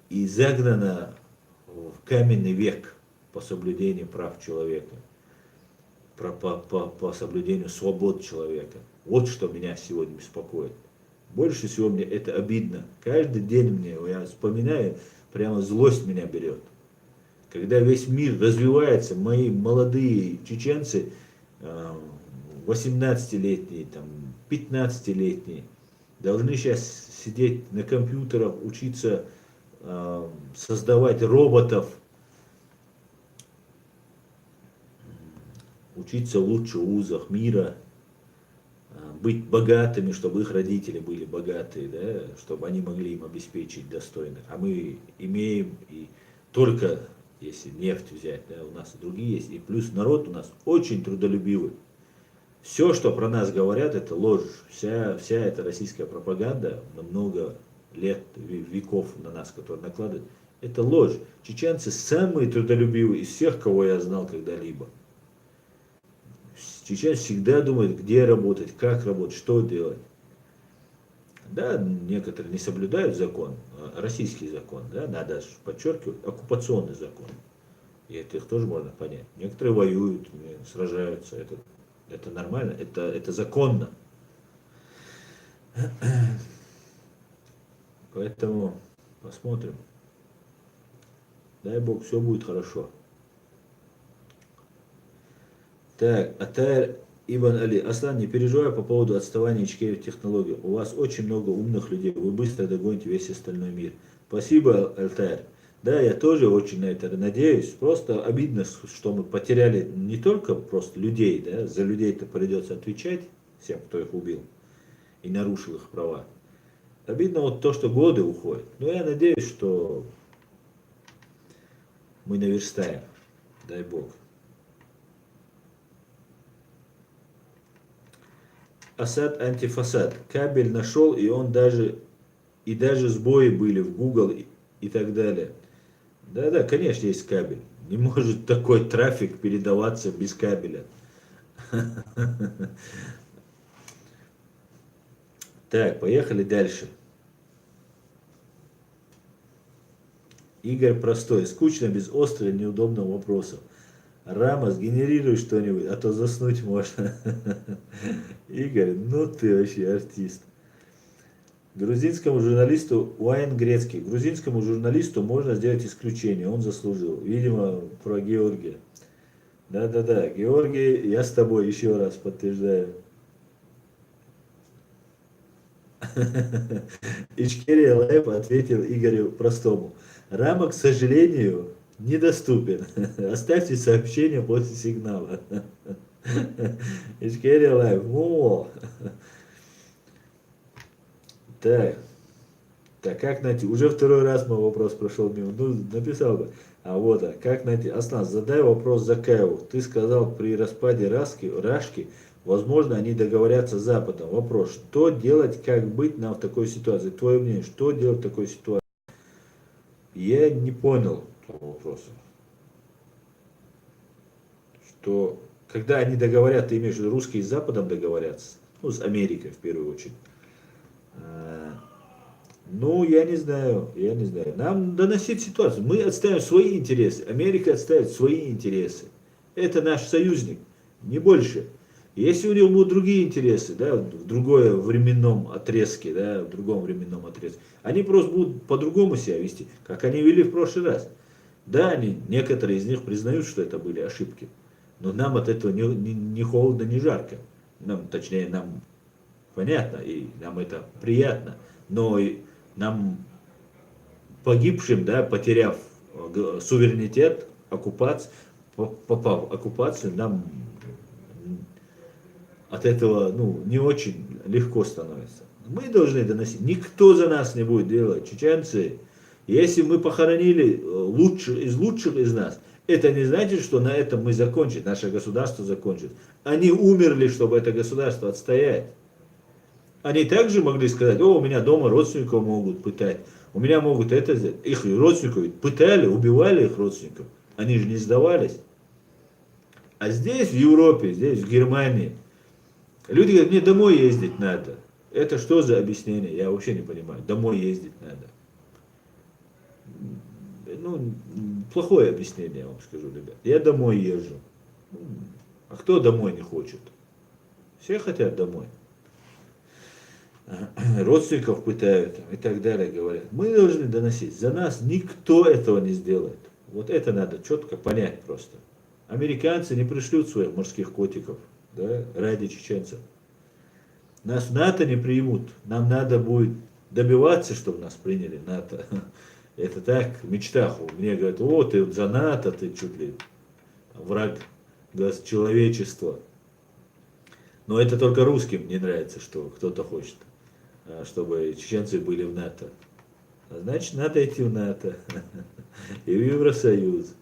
и загнана в каменный век по соблюдению прав человека. По соблюдению свобод человека. Вот что меня сегодня беспокоит. Больше всего мне это обидно. Каждый день мне, я вспоминаю, прямо злость меня берет. Когда весь мир развивается, мои молодые чеченцы, 18-летние, 15-летние, должны сейчас сидеть на компьютерах, учиться создавать роботов, учиться в лучших вузах мира, быть богатыми, чтобы их родители были богатые, да, чтобы они могли им обеспечить достойно. А мы имеем и только, если нефть взять, да, у нас и другие есть, и плюс народ у нас очень трудолюбивый. Все, что про нас говорят, это ложь. Вся эта российская пропаганда на много лет, веков на нас, которые накладывают, это ложь. Чеченцы самые трудолюбивые из всех, кого я знал когда-либо. Чеченцы всегда думают, где работать, как работать, что делать. Да, некоторые не соблюдают закон, российский закон, да, надо подчеркивать, оккупационный закон. И это их тоже можно понять. Некоторые воюют, сражаются, это нормально, это законно. Поэтому посмотрим. Дай Бог, все будет хорошо. Так, Атайр Ибн Али. Аслан, не переживай по поводу отставания Ичкерии в технологии. У вас очень много умных людей, вы быстро догоните весь остальной мир. Спасибо, Алтайр. Да, я тоже очень на это надеюсь. Просто обидно, что мы потеряли не только просто людей, да, за людей-то придется отвечать всем, кто их убил и нарушил их права. Обидно вот то, что годы уходят. Но я надеюсь, что мы наверстаем. Дай Бог. Асад антифасад. Кабель нашел, и он даже сбои были в Google и так далее. Да, конечно, есть кабель. Не может такой трафик передаваться без кабеля. Так, поехали дальше. Игорь простой. Скучно, без острого, неудобного вопроса. Рама, сгенерируй что-нибудь, а то заснуть можно. Игорь, ну ты вообще артист. Грузинскому журналисту Уайн Грецкий. Грузинскому журналисту можно сделать исключение, он заслужил. Видимо, про Георгия. Да, Георгий, я с тобой еще раз подтверждаю. Ичкерия Лайф ответил Игорю Простому. Рама, к сожалению, недоступен. Оставьте сообщение после сигнала. Ичкерия Лайф. О! Так, как найти? Уже второй раз мой вопрос прошел мимо. Ну, написал бы. Как найти? Аслан, задай вопрос Закаеву. Ты сказал, при распаде Рашки, возможно, они договорятся с Западом. Вопрос, что делать, как быть нам в такой ситуации? Твое мнение, что делать в такой ситуации? Я не понял этого вопроса. Что, когда они договорят, ты имеешь в виду, русские с Западом договорятся? Ну, с Америкой в первую очередь. Ну, я не знаю. Нам доносить ситуацию. Мы отставим свои интересы. Америка отставит свои интересы. Это наш союзник, не больше. Если у него будут другие интересы, да, в другом временном отрезке, они просто будут по-другому себя вести, как они вели в прошлый раз. Да, некоторые из них признают, что это были ошибки. Но нам от этого не холодно, не жарко. Нам понятно, и нам это приятно. Но и нам, погибшим, да, потеряв суверенитет, попав в оккупацию, нам от этого не очень легко становится. Мы должны доносить. Никто за нас не будет делать. Чеченцы, если мы похоронили из лучших из нас, это не значит, что на этом мы закончим, наше государство закончит. Они умерли, чтобы это государство отстоять. Они также могли сказать, у меня дома родственников могут пытать, у меня могут это сделать. Их родственников ведь пытали, убивали их родственников. Они же не сдавались. А здесь, в Европе, здесь, в Германии, люди говорят, мне домой ездить надо. Это что за объяснение? Я вообще не понимаю. Домой ездить надо. Плохое объяснение, я вам скажу, ребят. Я домой езжу. А кто домой не хочет? Все хотят домой. Родственников пытают и так далее, говорят. Мы должны доносить. За нас никто этого не сделает. Вот это надо четко понять просто. Американцы не пришлют своих морских котиков, да, ради чеченцев. Нас в НАТО не примут. Нам надо будет добиваться, чтобы нас приняли в НАТО. Это так, в мечтах. Мне говорят, ты за НАТО, ты чуть ли враг человечества. Но это только русским не нравится, что кто-то хочет, чтобы чеченцы были в НАТО. Значит, надо идти в НАТО и в Евросоюз.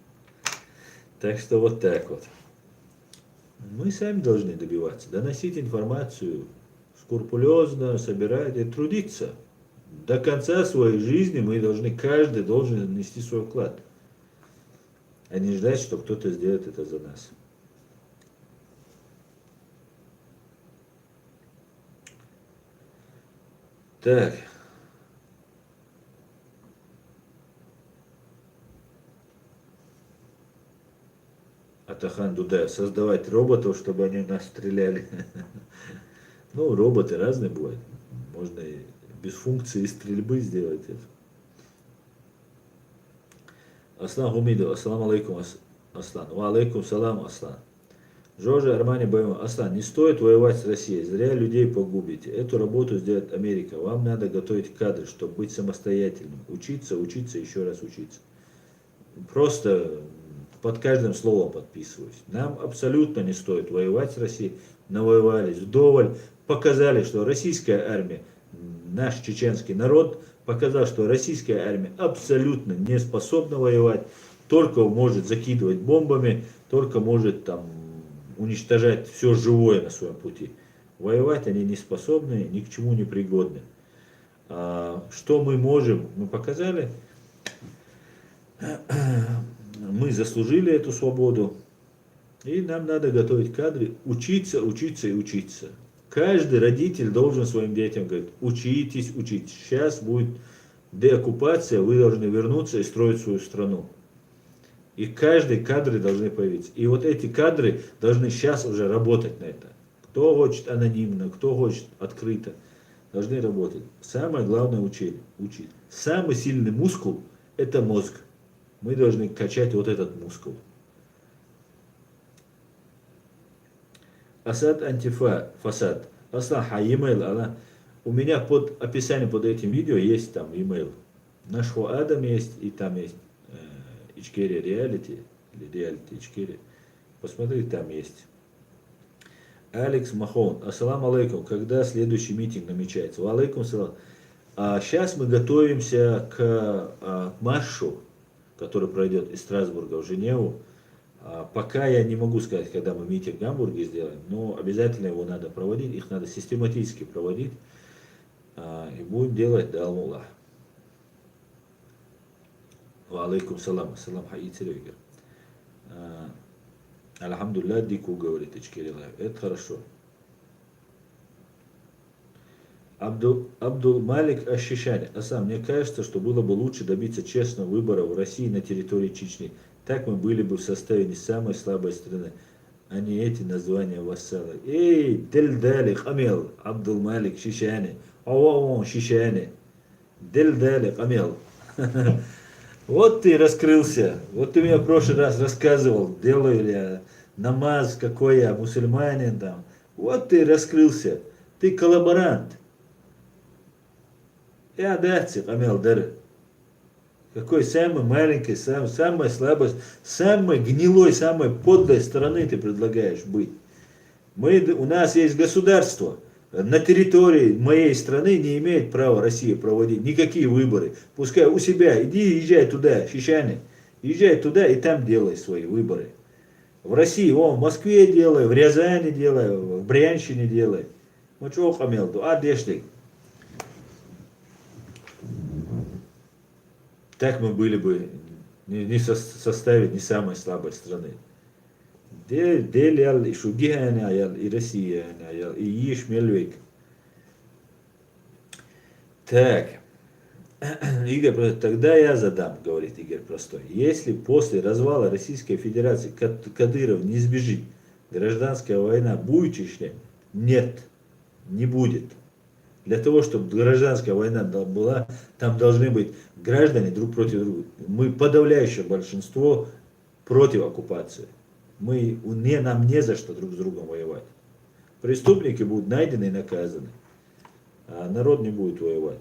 Так что вот так вот. Мы сами должны добиваться, доносить информацию, скрупулезно собирать и трудиться. До конца своей жизни мы должны, каждый должен внести свой вклад, а не ждать, что кто-то сделает это за нас. Так. Атахан Дудаев, создавать роботов, чтобы они нас стреляли. Ну, роботы разные бывают. Можно и без функции стрельбы сделать это. Аслан Гумидов, ассаламу алейкум, Аслан. Ва алейкум салам, Аслан. Жоржа Армани Байма, Аслан, не стоит воевать с Россией, зря людей погубите. Эту работу сделает Америка. Вам надо готовить кадры, чтобы быть самостоятельным. Учиться, учиться, еще раз учиться. Просто под каждым словом подписываюсь. Нам абсолютно не стоит воевать с Россией. Навоевались вдоволь. Показали, что российская армия, наш чеченский народ, показал, что российская армия абсолютно не способна воевать. Только может закидывать бомбами, только может там уничтожать все живое на своем пути. Воевать они не способны, ни к чему не пригодны. Что мы можем, мы показали. Мы заслужили эту свободу. И нам надо готовить кадры, учиться, учиться и учиться. Каждый родитель должен своим детям говорить, учитесь, учитесь. Сейчас будет деоккупация, вы должны вернуться и строить свою страну. И каждый кадры должны появиться. И вот эти кадры должны сейчас уже работать на это. Кто хочет анонимно, кто хочет открыто, должны работать. Самое главное учить. Самый сильный мускул – это мозг. Мы должны качать вот этот мускул. Асад антифа, фасад. Аслаха, e-mail, она. У меня под описанием под этим видео есть там e-mail. Наш Адам есть, и там есть Ичкерия Реалити, или Реалити Ичкерия. Посмотри, там есть. Алекс Махон. Ассаламу алейкум. Когда следующий митинг намечается? Ва алейкум салам. Сейчас мы готовимся к маршу, который пройдет из Страсбурга в Женеву. Пока я не могу сказать, когда мы митинг в Гамбурге сделаем, но обязательно его надо проводить, их надо систематически проводить. И будем делать да Аллах. Ва алейкум салам, ассалам хайитирегер. Алхамдулилlah, дику говорит Ичкерилаев. Это хорошо. Абдул Малик Аш-Шишани. Асам, мне кажется, что было бы лучше добиться честного выбора в России на территории Чечни. Так мы были бы в составе не самой слабой страны, а не эти названия вассалы. Эй, Дельдали, Хамел, Абдул Малик Шишани. Ау, Шишани. Дельдали, Хамел. Вот ты раскрылся. Вот ты мне в прошлый раз рассказывал, делаю ли я намаз, какой я мусульманин там. Вот ты раскрылся. Ты коллаборант. Я дати, Амел Дары. Какой самый маленький, самой слабой, самой гнилой, самой подлой стороны ты предлагаешь быть? У нас есть государство. На территории моей страны не имеет права Россия проводить никакие выборы. Пускай у себя, иди, езжай туда, Шишани. Езжай туда и там делай свои выборы. В России, в Москве делай, в Рязани делай, в Брянщине делай. Ну чего хамел, дешли. Так мы были бы не в составе не самой слабой страны. Делал и Шугиана, и Россия, и Ешмельвик. Так. Игорь, тогда я задам, говорит Игорь Простой. Если после развала Российской Федерации Кадыров не сбежит, гражданская война будет в Чечне? Нет, не будет. Для того, чтобы гражданская война была, там должны быть граждане друг против друга. Мы подавляющее большинство против оккупации. Нам не за что друг с другом воевать. Преступники будут найдены и наказаны, а народ не будет воевать.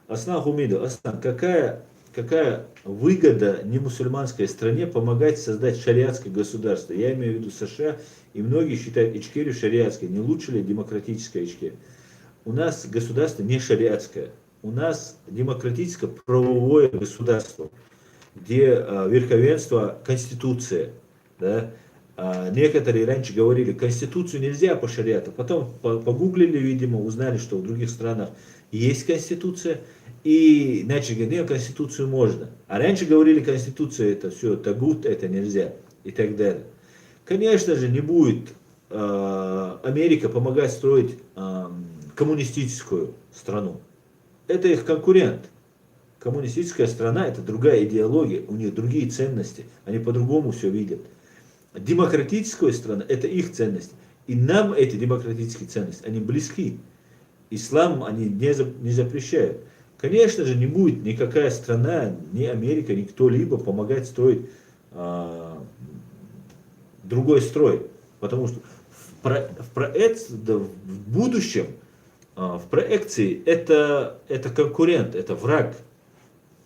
Аслан Хумидов, Аслан, какая выгода немусульманской стране помогать создать шариатское государство? Я имею в виду США, и многие считают Ичкерию шариатской. Не лучше ли демократическая Ичкерия? У нас государство не шариатское. У нас демократическое правовое государство, где верховенство Конституция, да, Некоторые раньше говорили, конституцию нельзя по шариату, потом погуглили, видимо, узнали, что в других странах есть конституция, и начали говорить, нет, конституцию можно. А раньше говорили, конституция это все, тагут, это нельзя, и так далее. Конечно же, не будет Америка помогать строить коммунистическую страну. Это их конкурент. Коммунистическая страна это другая идеология, у них другие ценности, они по-другому все видят. Демократическая страна это их ценности. И нам эти демократические ценности, они близки. Ислам они не запрещают. Конечно же, не будет никакая страна, ни Америка, ни кто-либо помогать строить другой строй. Потому что в будущем, в проекции, это конкурент, это враг.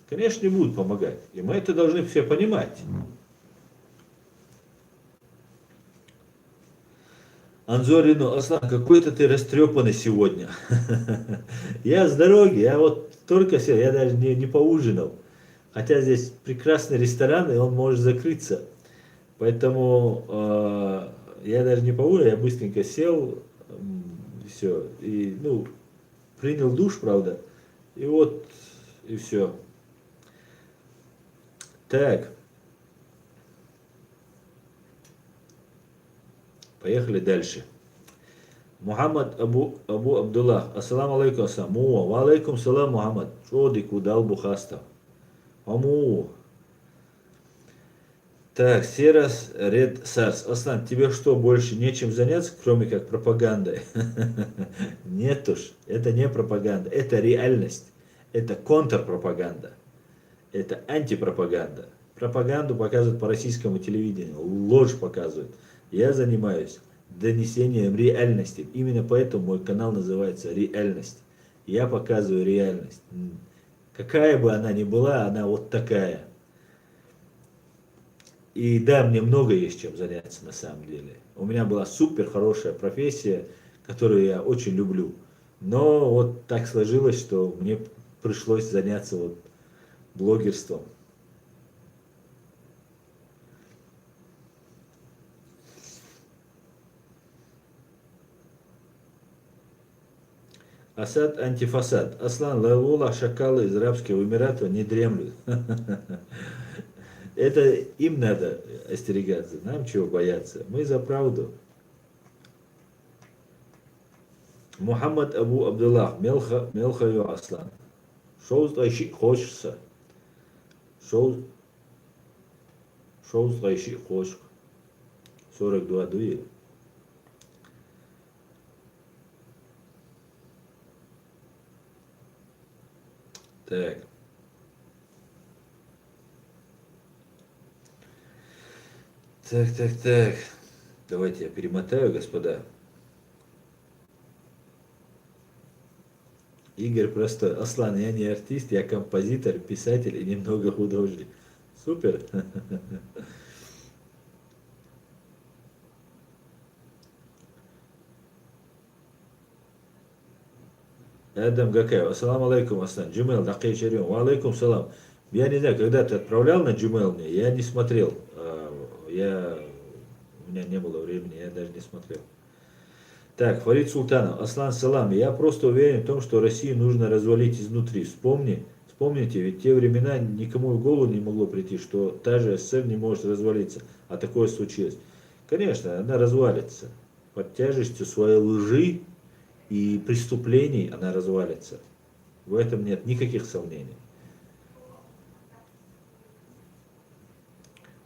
Конечно, не будут помогать. И мы это должны все понимать. Анзорину, Аслан, какой-то ты растрепанный сегодня. Я с дороги, я вот только сел, я даже не поужинал. Хотя здесь прекрасный ресторан, и он может закрыться. Поэтому я даже не поужинал, я быстренько сел, все. И, ну, принял душ, правда. И вот, и все. Так. Поехали дальше. Мухаммад Абу Абдуллах. Ассаламу алейкум, ассалам. Муа. Ва алейкум салам, Мухаммад. Шоди кудал бухаста. Аму. Так, Серас Ред Сарс. Аслан, тебе что, больше нечем заняться, кроме как пропагандой? Нет уж, это не пропаганда, это реальность. Это контрпропаганда. Это антипропаганда. Пропаганду показывают по российскому телевидению, ложь показывают. Я занимаюсь донесением реальности. Именно поэтому мой канал называется «Реальность». Я показываю реальность. Какая бы она ни была, она вот такая. И да, мне много есть чем заняться на самом деле. У меня была супер хорошая профессия, которую я очень люблю. Но вот так сложилось, что мне пришлось заняться вот блогерством. Асад антифасад. Аслан Лалула шакалы из Арабского Эмирата не дремлют. Это им надо остерегаться, нам чего бояться. Мы за правду. Мухаммад Абу Абдуллах, Мелхаю Аслан. Шоу тайши хочется. Шоу тайши хош. 42 дуи. Так. Так. Давайте я перемотаю, господа. Игорь простой. Аслан, я не артист, я композитор, писатель и немного художник. Супер. Адам Гакаев. Ассаламу алейкум, Аслан. Джумел, Дакей Шарим. Ва алейкум салам. Я не знаю, когда ты отправлял на Gmail мне, я не смотрел. У меня не было времени, я даже не смотрел. Так, Фарид Султанов, Аслан Салам, я просто уверен в том, что Россию нужно развалить изнутри. Вспомните, ведь в те времена никому в голову не могло прийти, что та же СССР не может развалиться, а такое случилось. Конечно, она развалится. Под тяжестью своей лжи и преступлений она развалится. В этом нет никаких сомнений.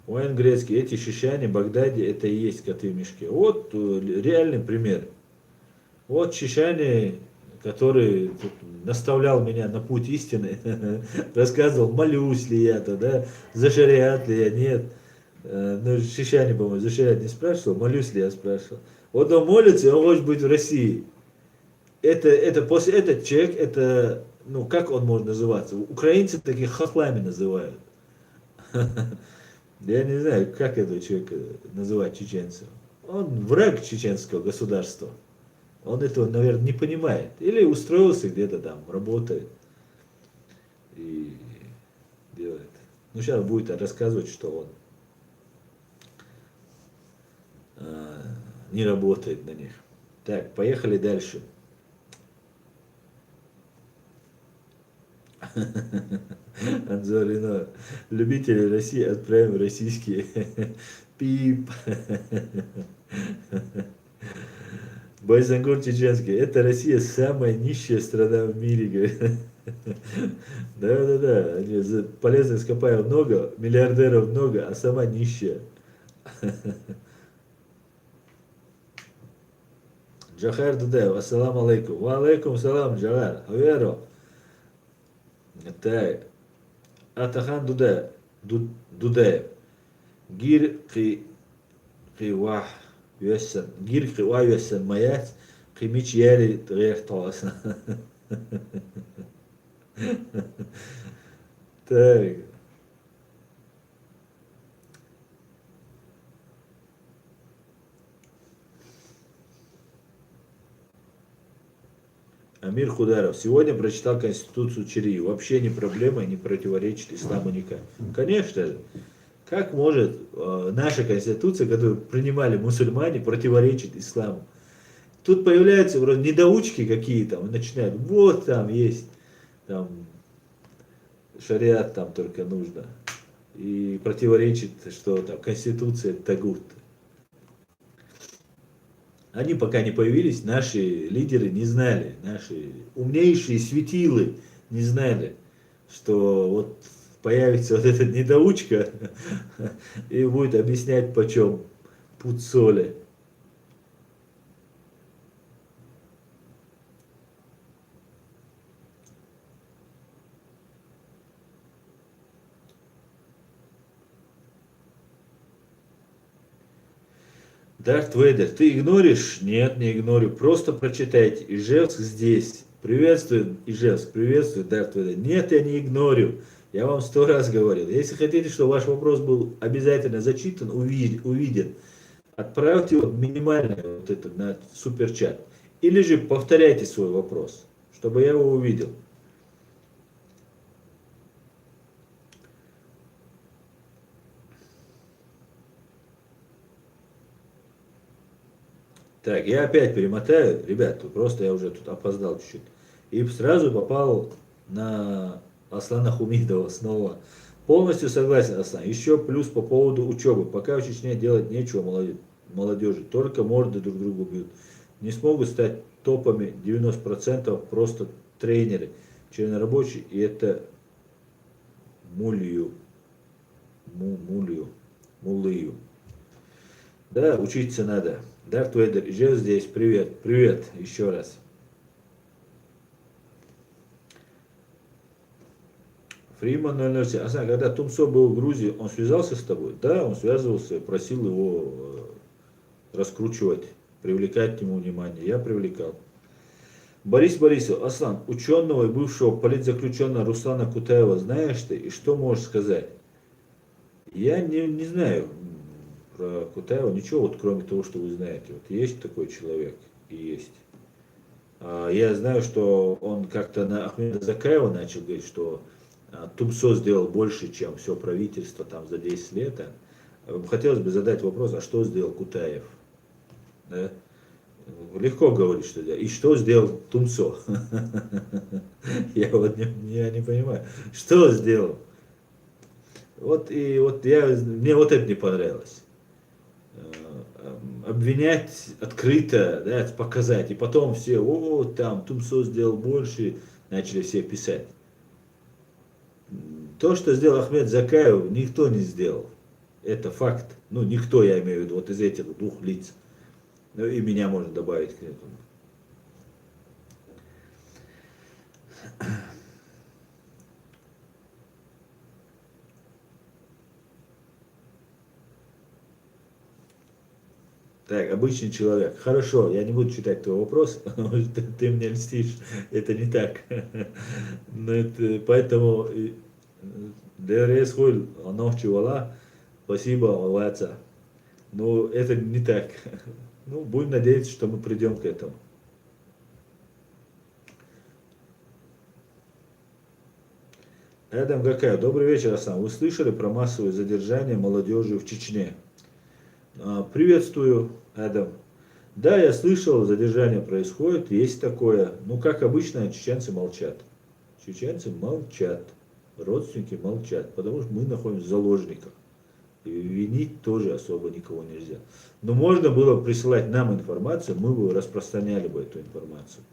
Уэн Грецкий, эти шишане, Багдаде, это и есть коты в мешке. Вот реальный пример. Вот шишане, который наставлял меня на путь истины, рассказывал, молюсь ли я-то, да, за шариат ли я, нет. Ну, шишане, по-моему, за шариат не спрашивал, молюсь ли я, спрашивал. Вот он молится, и он хочет быть в России. После этот человек, это, ну, как он может называться? Украинцы таких хохлами называют. Я не знаю, как этого человека называть чеченцем. Он враг чеченского государства. Он этого, наверное, не понимает. Или устроился где-то там, работает и делает. Ну, сейчас будет рассказывать, что он не работает на них. Так, поехали дальше. Анзорина. Любители России отправим российские. Пип. Байзангур чеченский. Это Россия самая нищая страна в мире, говорит. Да-да-да. Полезных ископаемых много, миллиардеров много, а сама нищая. Джахар Дудаев, ассаламу алейкум. Ва алейкум салам, Джахар. Аверо. Так. Атахан Дудаев. Дудаев. Гир қиуах юэссэн. Гир қиуах юэссэн маят. Қимич яли тгэх тоасан. Так. Амир Хударов. Сегодня прочитал Конституцию Чирии. Вообще не проблема и не противоречит исламу никак. Конечно же. Как может наша Конституция, которую принимали мусульмане, противоречить исламу? Тут появляются вроде недоучки какие-то, начинают, вот там есть, там, шариат там только нужно. И противоречит, что там Конституция тагут. Они пока не появились, наши лидеры не знали, наши умнейшие светилы не знали, что вот появится вот этот недоучка и будет объяснять, почем пуд соли. Дарт Вейдер, ты игноришь? Нет, не игнорю. Просто прочитайте. Ижевск здесь. Приветствую, Ижевск, приветствую, Дарт Вейдер. Нет, я не игнорю. Я вам 100 раз говорил. Если хотите, чтобы ваш вопрос был обязательно зачитан, увиден, отправьте его минимально вот это, на суперчат. Или же повторяйте свой вопрос, чтобы я его увидел. Так, я опять перемотаю, ребят, просто я уже тут опоздал чуть-чуть. И сразу попал на Аслана Хумидова снова. Полностью согласен, Аслан. Еще плюс по поводу учебы. Пока в Чечне делать нечего молодежи, только морды друг другу бьют. Не смогут стать топами 90% просто тренеры, члены рабочие, и это мулью, мулью. Да, учиться надо. Дарт Вейдер, Ижев здесь, привет, привет, еще раз. Фриман 007. Асан, когда Тумсо был в Грузии, он связался с тобой? Да, он связывался, просил его раскручивать, привлекать к нему внимание. Я привлекал. Борис Борисов, Аслан, ученого и бывшего политзаключенного Руслана Кутаева знаешь ты и что можешь сказать? Я не знаю про Кутаева ничего, вот кроме того, что вы знаете. Вот есть такой человек и есть. Я знаю, что он как-то на Ахмеда Закаева начал говорить, что Тумсо сделал больше, чем все правительство там за 10 лет. Хотелось бы задать вопрос, а что сделал Кутаев? Да? Легко говорить, что делать. И что сделал Тумсо? Я вот не понимаю. Что сделал? Вот и вот мне вот это не понравилось. Обвинять открыто, да, показать. И потом все, о, там Тумсо сделал больше, начали все писать. То, что сделал Ахмед Закаев, никто не сделал. Это факт. Ну, никто, я имею в виду, вот из этих двух лиц. Ну, и меня можно добавить к этому. Так, обычный человек. Хорошо, я не буду читать твой вопрос, ты мне льстишь, это не так. Но это, поэтому ДРС хуй, ночи вала, спасибо, Ватса. Но это не так. Ну, будем надеяться, что мы придем к этому. Эдам Гакаев, добрый вечер, Асан. Вы слышали про массовое задержание молодежи в Чечне? Приветствую, Адам. Да, я слышал, задержание происходит, есть такое. Ну, как обычно, чеченцы молчат. Чеченцы молчат, родственники молчат, потому что мы находимся в заложниках. И винить тоже особо никого нельзя. Но можно было присылать нам информацию, мы бы распространяли бы эту информацию.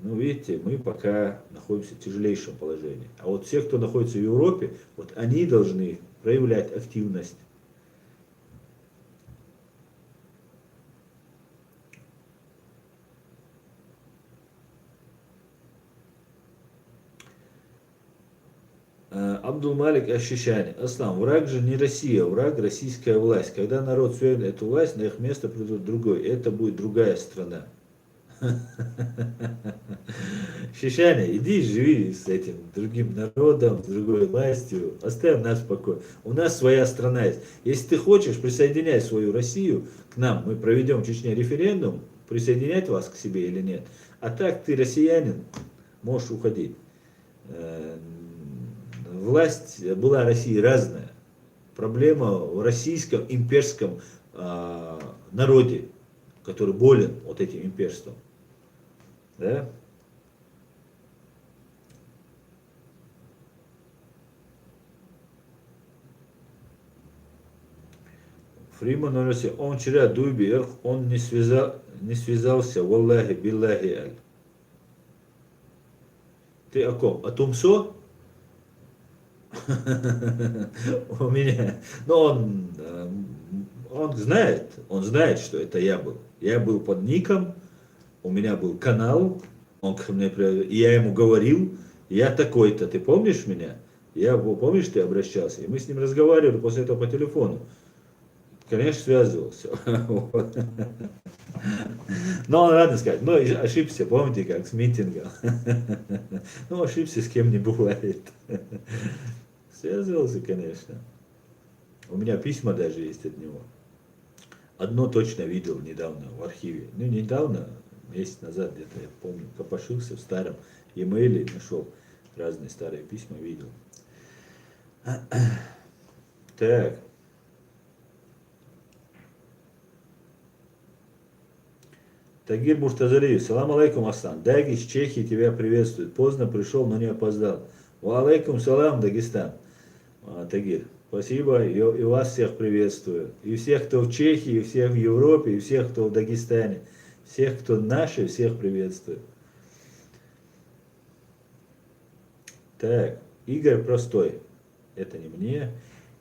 Но видите, мы пока находимся в тяжелейшем положении. А вот все, кто находится в Европе, вот они должны проявлять активность. Абдулмалик Ащищани. Аслам, враг же не Россия, враг российская власть. Когда народ свергнет эту власть, на их место придут другой. Это будет другая страна. Щищане, иди живи с этим другим народом, с другой властью. Оставь нас в покое. У нас своя страна есть. Если ты хочешь, присоединяй свою Россию к нам. Мы проведем в Чечне референдум, присоединять вас к себе или нет. А так ты россиянин, можешь уходить. Власть была России разная. Проблема в российском имперском народе, который болен вот этим имперством. Да? Фриман говорит, он вчера дуби, он не связался, валлахи, биллахи аль. Ты о ком? О Тумсо? У меня. Но он знает, что это я был. Я был под ником, у меня был канал, он ко мне, я ему говорил, я такой-то, ты помнишь меня? Помнишь, ты обращался? И мы с ним разговаривали после этого по телефону. Конечно, связывался. Но он рад сказать, но ошибся, помните, как с митингом. Ну, ошибся, с кем не бывает. Связывался, конечно. У меня письма даже есть от него. Одно точно видел недавно в архиве. Ну, недавно, месяц назад где-то, я помню, копошился в старом e-mail, нашел разные старые письма, видел. Так. Тагир Муртазалиев, салам алейкум, Асан. Даги из Чехии тебя приветствует. Поздно пришел, но не опоздал. Ва алейкум салам, Дагестан. Тагир, спасибо, и вас всех приветствую. И всех, кто в Чехии, и всех в Европе, и всех, кто в Дагестане. Всех, кто наши, всех приветствую. Так, Игорь Простой. Это не мне.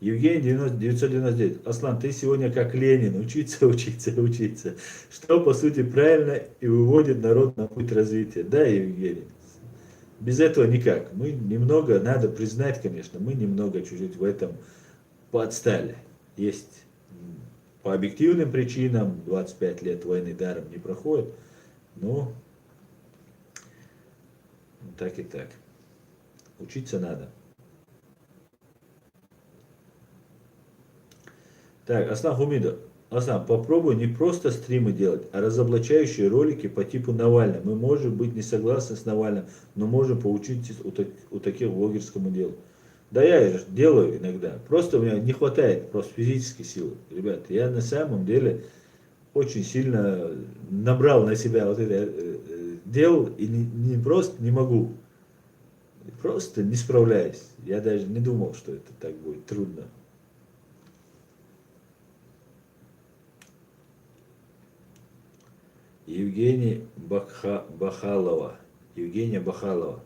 Евгений 999. Аслан, ты сегодня как Ленин. Учиться, учиться, учиться. Что, по сути, правильно и выводит народ на путь развития. Да, Евгений? Без этого никак. Мы немного, надо признать, конечно, мы немного чуть-чуть в этом поотстали. Есть по объективным причинам 25 лет войны даром не проходит. Но так и так. Учиться надо. Так, Аслан Хумидов. Аслан, попробуй не просто стримы делать, а разоблачающие ролики по типу Навального. Мы можем быть не согласны с Навальным, но можем поучиться у таких блогерскому делу. Да я же делаю иногда. Просто у меня не хватает просто физической силы. Ребят, я на самом деле очень сильно набрал на себя вот это дел и не просто не могу. Просто не справляюсь. Я даже не думал, что это так будет трудно. Евгений Бахалова. Евгения Бахалова.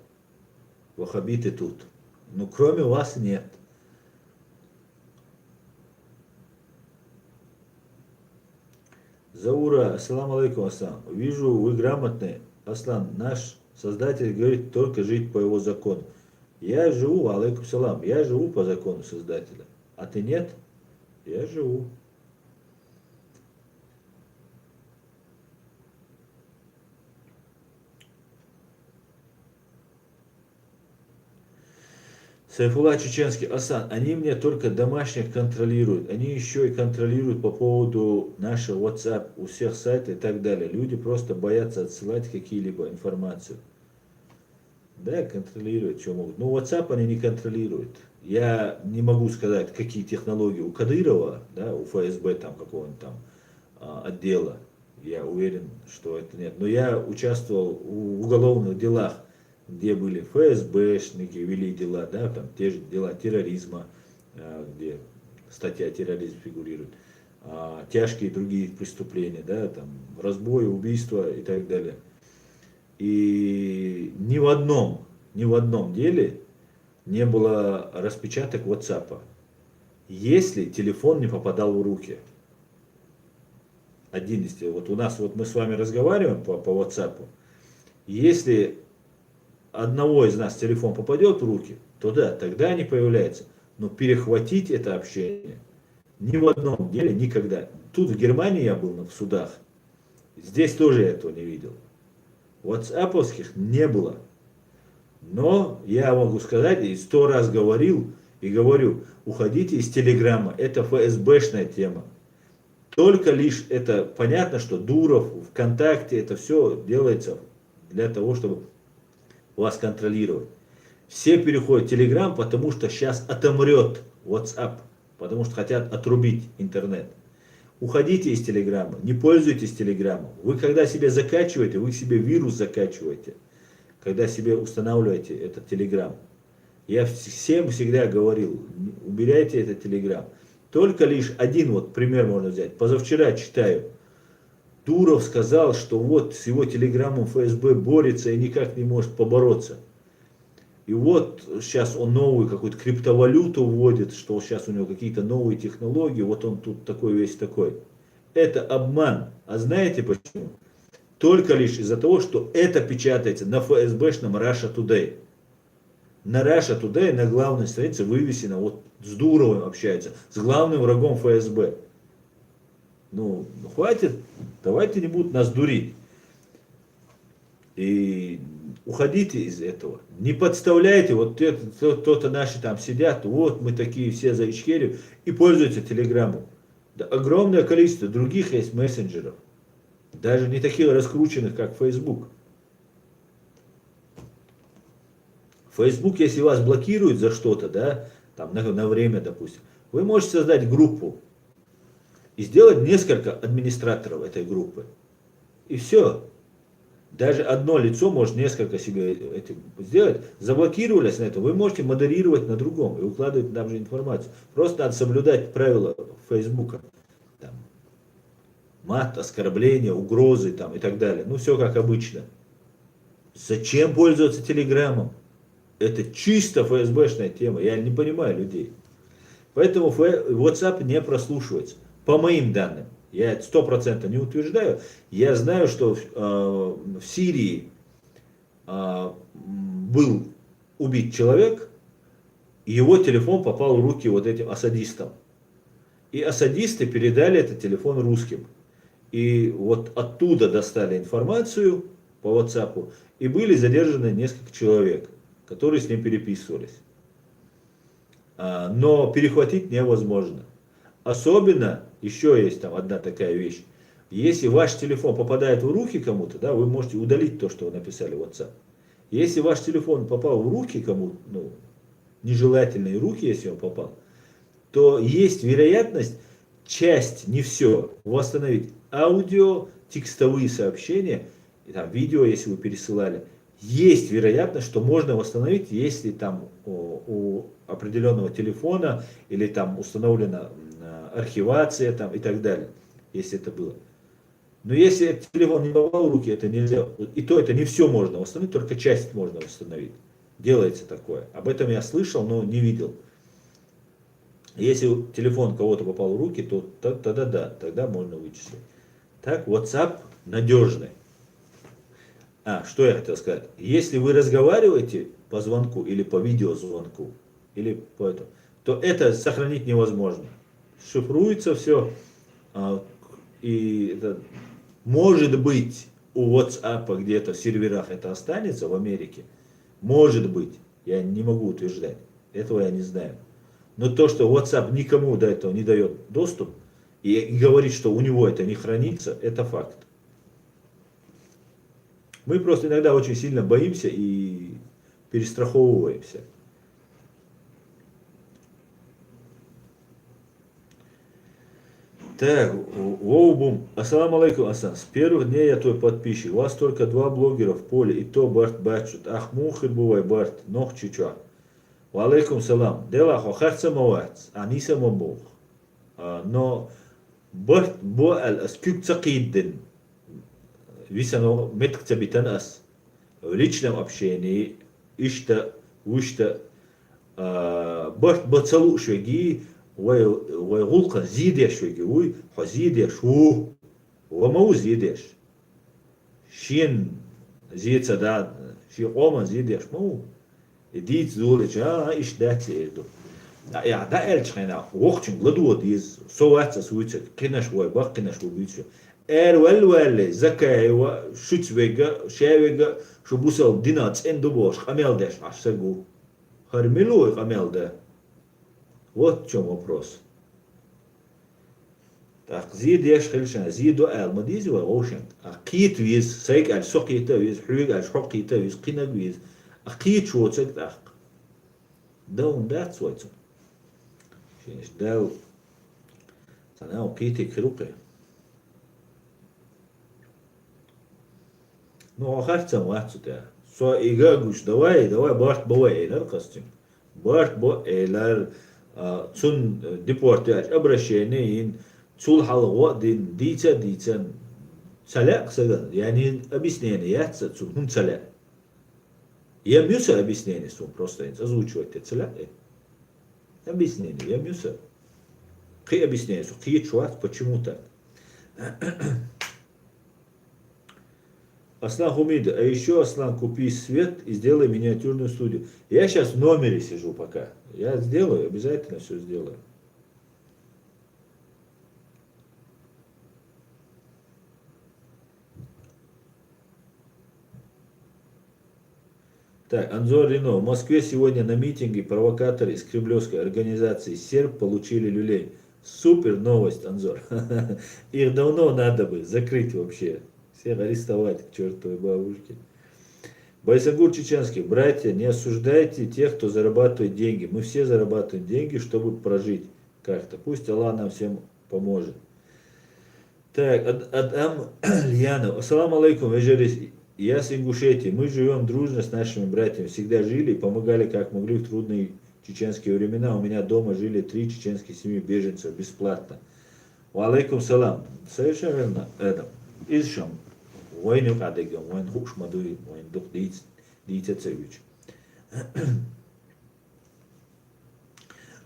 Вахабиты тут. Ну, кроме вас нет. Заура, ассаламу алейкум, Аслан. Вижу, вы грамотный. Аслан, наш создатель говорит только жить по его закону. Я живу, алейкум салам, я живу по закону создателя. А ты нет? Я живу. Сайфулла Чеченский, Асан, они мне только домашних контролируют, они еще и контролируют по поводу нашего WhatsApp, у всех сайтов и так далее. Люди просто боятся отсылать какие-либо информацию. Да, контролировать, что могут. Но WhatsApp они не контролируют. Я не могу сказать, какие технологии у Кадырова, да, у ФСБ там какого-нибудь там отдела. Я уверен, что это нет. Но я участвовал в уголовных делах, где были ФСБшники, вели дела, да, там те же дела терроризма, где статья терроризм фигурирует, тяжкие другие преступления, да, там разбой, убийства и так далее. И ни в одном деле не было распечаток WhatsApp, если телефон не попадал в руки. Один из тех, вот у нас, вот мы с вами разговариваем по WhatsApp, если одного из нас телефон попадет в руки, то да, тогда они появляются. Но перехватить это общение ни в одном деле никогда. Тут в Германии я был в судах, здесь тоже я этого не видел. WhatsApp-овских не было. Но я могу сказать, и 100 раз говорил, и говорю, уходите из Телеграма, это ФСБшная тема. Только лишь это понятно, что Дуров, ВКонтакте, это все делается для того, чтобы вас контролировать. Все переходят в Телеграм, потому что сейчас отомрет WhatsApp, потому что хотят отрубить интернет. Уходите из Телеграма, не пользуйтесь Телеграмом. Вы когда себе закачиваете, вы себе вирус закачиваете, когда себе устанавливаете этот Телеграм. Я всем всегда говорил, убирайте этот Телеграм. Только лишь один вот пример можно взять. Позавчера читаю, Дуров сказал, что вот с его Телеграмом ФСБ борется и никак не может побороться. И вот сейчас он новую какую-то криптовалюту вводит, что сейчас у него какие-то новые технологии, вот он тут такой весь такой. Это обман. А знаете почему? Только лишь из-за того, что это печатается на ФСБшном Russia Today. На Russia Today на главной странице вывесено, вот с Дуровым общается, с главным врагом ФСБ. Ну, хватит, давайте не будут нас дурить. И уходите из этого. Не подставляйте, вот кто-то наши там сидят, вот мы такие все за Ичкерию, и пользуются Телеграмом. Да, огромное количество других есть мессенджеров. Даже не таких раскрученных, как Facebook. Facebook, если вас блокируют за что-то, да, там на время, допустим, вы можете создать группу и сделать несколько администраторов этой группы. И все. Даже одно лицо может несколько себе этим сделать. Заблокировались на это, вы можете модерировать на другом и укладывать там же информацию. Просто надо соблюдать правила Фейсбука. Там, мат, оскорбления, угрозы там, и так далее. Ну все как обычно. Зачем пользоваться Телеграмом? Это чисто ФСБшная тема. Я не понимаю людей. Поэтому WhatsApp не прослушивается. По моим данным. Я 100% не утверждаю. Я знаю, что в Сирии был убит человек, и его телефон попал в руки вот этим асадистам. И асадисты передали этот телефон русским. И вот оттуда достали информацию по WhatsApp, и были задержаны несколько человек, которые с ним переписывались. Но перехватить невозможно. Особенно, еще есть там одна такая вещь. Если ваш телефон попадает в руки кому-то, да, вы можете удалить то, что вы написали в WhatsApp. Если ваш телефон попал в руки кому-то, ну, нежелательные руки, если он попал, то есть вероятность, часть, не все, восстановить аудио, текстовые сообщения, и там, видео, если вы пересылали. Есть вероятность, что можно восстановить, если там у определенного телефона или там установлена архивация там, и так далее, если это было. Но если телефон не попал в руки, это нельзя. И то это не все можно восстановить, только часть можно восстановить. Делается такое. Об этом я слышал, но не видел. Если телефон кого-то попал в руки, то тогда да, тогда можно вычислить. Так, WhatsApp надежный. Что я хотел сказать. Если вы разговариваете по звонку или по видеозвонку, или по этому, то это сохранить невозможно. Шифруется все, и это, может быть у WhatsApp где-то в серверах это останется в Америке, может быть, я не могу утверждать, этого я не знаю. Но то, что WhatsApp никому до этого не дает доступ и говорит, что у него это не хранится, это факт. Мы просто иногда очень сильно боимся и перестраховываемся. Так, Воубум, ассаламу алейкум, Асан. С первых дней я твой подписчик. У вас только 2 блогера в поле, и то Барт бачут. Ах, мухер бывай, Барт, нох чича. Ва алейкум салам. Дела хохарца мавац, аниса мамух. Но Барт бо ал аскюк цакиддин. Висано метк цабитан ас. В личном общении, ишта, ушта, Барт бацалу швеги, ويغلق زيدش ويجوي حزيدش وما زيدش شين زيد سداد شي قوم زيدش مو ديت زولش إيش دات إيدو يا دا إلش خنا وقتين لدو ديز سوات سويت كناش ويبق كناش وبيتش ول زكاة وشوت ويجا شاويجا شو بوسا دينات إندو бош خميل دش عشرجو هرملو خميل ده Вот в чем вопрос. Так, зид еш хилшан, зиду ал мадизи ва ошен. А кит виз, сайк ал сокита виз, хюг ал шокита виз, кинаг виз. А кит шоцек так. Даун дат свойцем. Шинш дал. Санау кити круке. Ну, ахарцам вахцута. Со игагуш, давай, барт бавай эйлар кастим. Барт бо эйлар цун депортаж обращение ин цул халгу дин дица цаляк саган yani объяснение яца цун хун цаляк я мюса объяснение сум просто озвучивать это цаляк объяснение я мюса какие объяснения какие чувак почему так Аслан Хумида, а еще, Аслан, купи свет и сделай миниатюрную студию. Я сейчас в номере сижу пока. Я сделаю, обязательно все сделаю. Так, Анзор Рено. В Москве сегодня на митинге провокаторы из кремлевской организации «Серб» получили люлей. Супер новость, Анзор. Их давно надо бы закрыть вообще. Всех арестовать к чертовой бабушке. Байсагур Чеченский. Братья, не осуждайте тех, кто зарабатывает деньги. Мы все зарабатываем деньги, чтобы прожить как-то. Пусть Аллах нам всем поможет. Так, Адам Льянов. Ассаламу алейкум, вежерис. Я с Ингушетии. Мы живем дружно с нашими братьями. Всегда жили и помогали как могли в трудные чеченские времена. У меня дома жили 3 чеченские семьи беженцев бесплатно. Ва алейкум салам. Совершенно верно, Адам. Изшам. Войну кадегам, войн хуш мадуи, войн дух дийте цевич.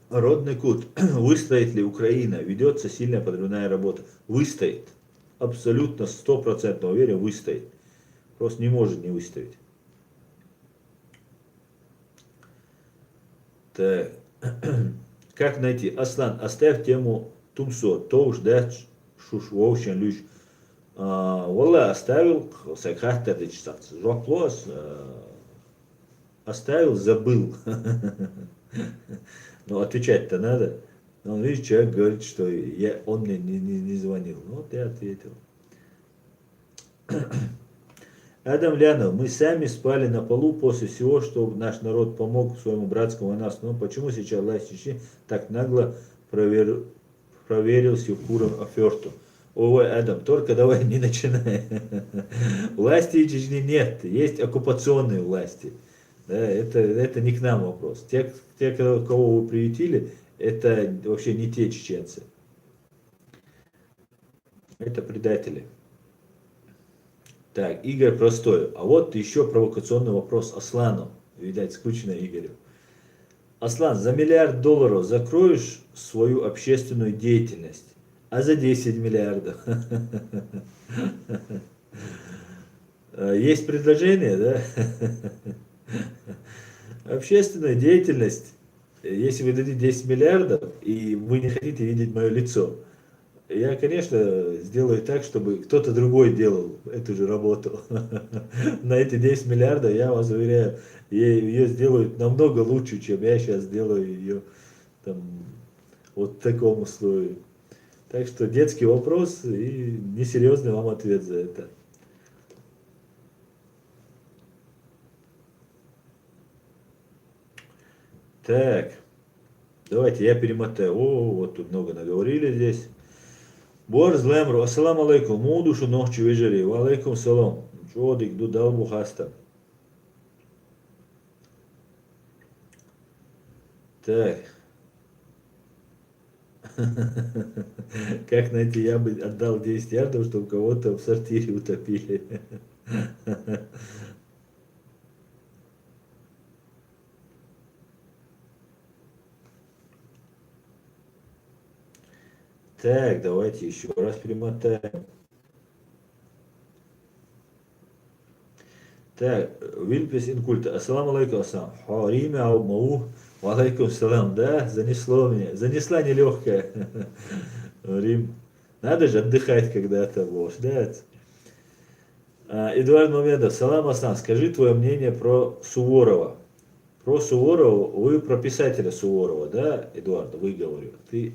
Родный кут. Выстоит ли Украина? Ведется сильная подрывная работа. Выстоит. Абсолютно 100% уверен, выстоит. Просто не может не выстоять. Так. Как найти? Аслан, оставь тему Тумсо. То уж да, шуш вообще лишь. Wallah, оставил, сакхата дичсац. Жоплос, оставил, забыл. Ну, отвечать-то надо. Но видишь, человек говорит, что он мне не звонил. Ну, вот я ответил. Адам Лянов, мы сами спали на полу после всего, что наш народ помог своему братскому нас. Но почему сейчас власть Чечни так нагло проверил с Юкуром оферту? Ой, Адам, только давай не начинай. Власти Чечни нет, есть оккупационные власти. Да, это не к нам вопрос. Те, кого вы приютили, это вообще не те чеченцы. Это предатели. Так, Игорь простой. А вот еще провокационный вопрос Аслану. Видать, скучно Игорю. Аслан, за $1 миллиард закроешь свою общественную деятельность? А за 10 миллиардов? Есть предложение, да? Общественная деятельность, если вы дадите 10 миллиардов, и вы не хотите видеть мое лицо, я, конечно, сделаю так, чтобы кто-то другой делал эту же работу. На эти 10 миллиардов, я вас уверяю, ее сделают намного лучше, чем я сейчас делаю ее там, вот в таком условии. Так что детский вопрос и несерьезный вам ответ за это. Так, давайте я перемотаю. О, вот тут много наговорили здесь. Борз Лемру, ассаламу алейкум, мудушу нохчу вечери, ва алейкум салам. Чодик, дудал бухаста. Так, как найти, я бы отдал 10 ярдов, чтобы кого-то в сортире утопили. Так, давайте еще раз перемотаем. Так, Вильпес Инкульта. Ассаламу алейкум, ассалам. Хариме Аумау. Валейкум салам. Да, занесло меня. Занесла нелегкая. Рим. Надо же отдыхать когда-то, вож, да? Эдуард Мамедов. Салам, Асан. Скажи твое мнение про Суворова. Про Суворова, вы про писателя Суворова, да, Эдуард, вы говорю. Ты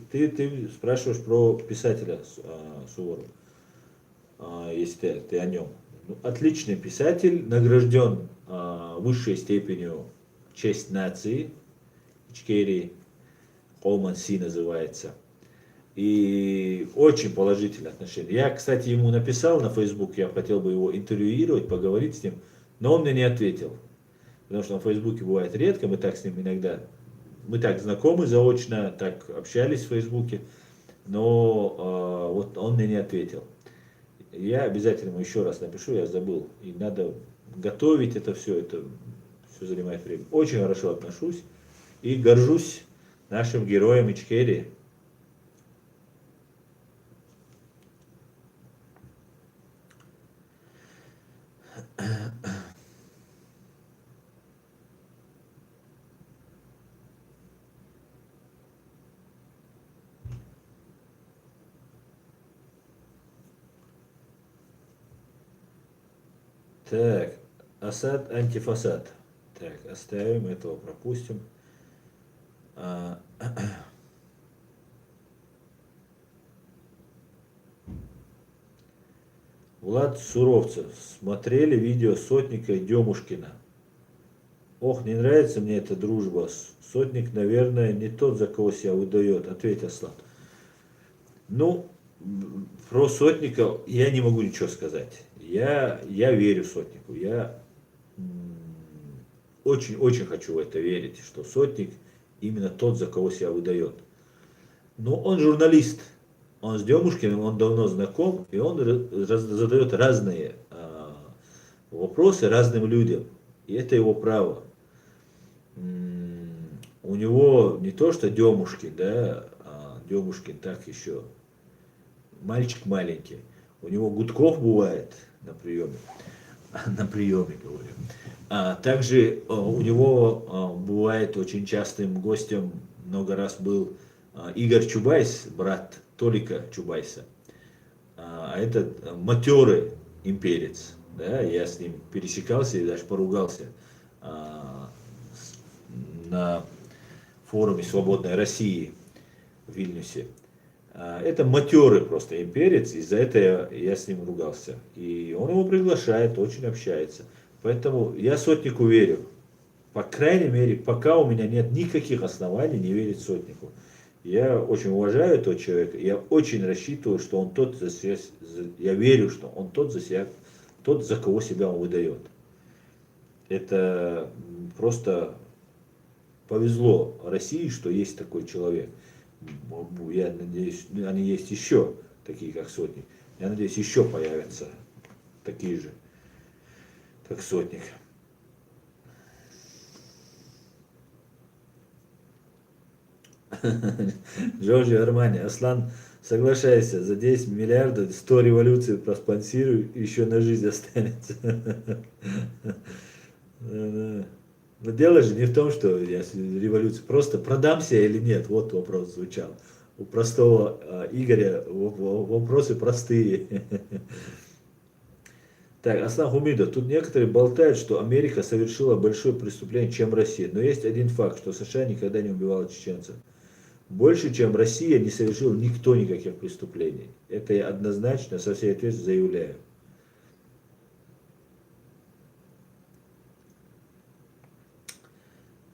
спрашиваешь про писателя Суворова, если ты о нем. Ну, отличный писатель, награжден высшей степенью честь нации, Ичкерии, Олман-Си называется. И очень положительное отношение. Я, кстати, ему написал на Facebook, я хотел бы его интервьюировать, поговорить с ним, но он мне не ответил. Потому что на Фейсбуке бывает редко, мы так с ним иногда, мы так знакомы заочно, так общались в Фейсбуке, но вот он мне не ответил. Я обязательно ему еще раз напишу, я забыл. И надо готовить это все занимает время. Очень хорошо отношусь и горжусь нашим героем Ичкерии. Так, Асад, антифасад. Так, оставим, этого пропустим. А, Влад Суровцев. Смотрели видео Сотника и Демушкина. Ох, не нравится мне эта дружба. Сотник, наверное, не тот, за кого себя выдает, ответь, Аслан. Ну, про Сотника я не могу ничего сказать. Я верю Сотнику. Я очень хочу в это верить, что Сотник именно тот, за кого себя выдает. Но он журналист. Он с Демушкиным, он давно знаком, и он задает разные вопросы разным людям. И это его право. У него не то, что Демушкин, да, Демушкин так еще мальчик маленький. У него Гудков бывает на приеме. На приеме, говорю. Также у него бывает очень частым гостем, много раз был Игорь Чубайс, брат Толика Чубайса. Это матерый имперец. Да, я с ним пересекался и даже поругался на форуме «Свободной России» в Вильнюсе. Это матерый просто имперец, и за это я с ним ругался. И он его приглашает, очень общается. Поэтому я Сотнику верю. По крайней мере, пока у меня нет никаких оснований не верить Сотнику. Я очень уважаю этого человека, я очень рассчитываю, что он тот, я верю, что он тот за себя, тот, за кого себя он выдает. Это просто повезло России, что есть такой человек. Я надеюсь, они есть еще, такие как Сотник. Я надеюсь, еще появятся такие же, как Сотник. Джорджи Армани, Аслан, соглашайся, за 10 миллиардов 100 революций проспонсируй, еще на жизнь останется. Но дело же не в том, что я революция, просто продамся или нет, вот вопрос звучал. У простого Игоря вопросы простые. Так, Аслан Хумидов, тут некоторые болтают, что Америка совершила большое преступление, чем Россия. Но есть один факт, что США никогда не убивала чеченцев. Больше, чем Россия, не совершил никто никаких преступлений. Это я однозначно со всей ответственностью заявляю.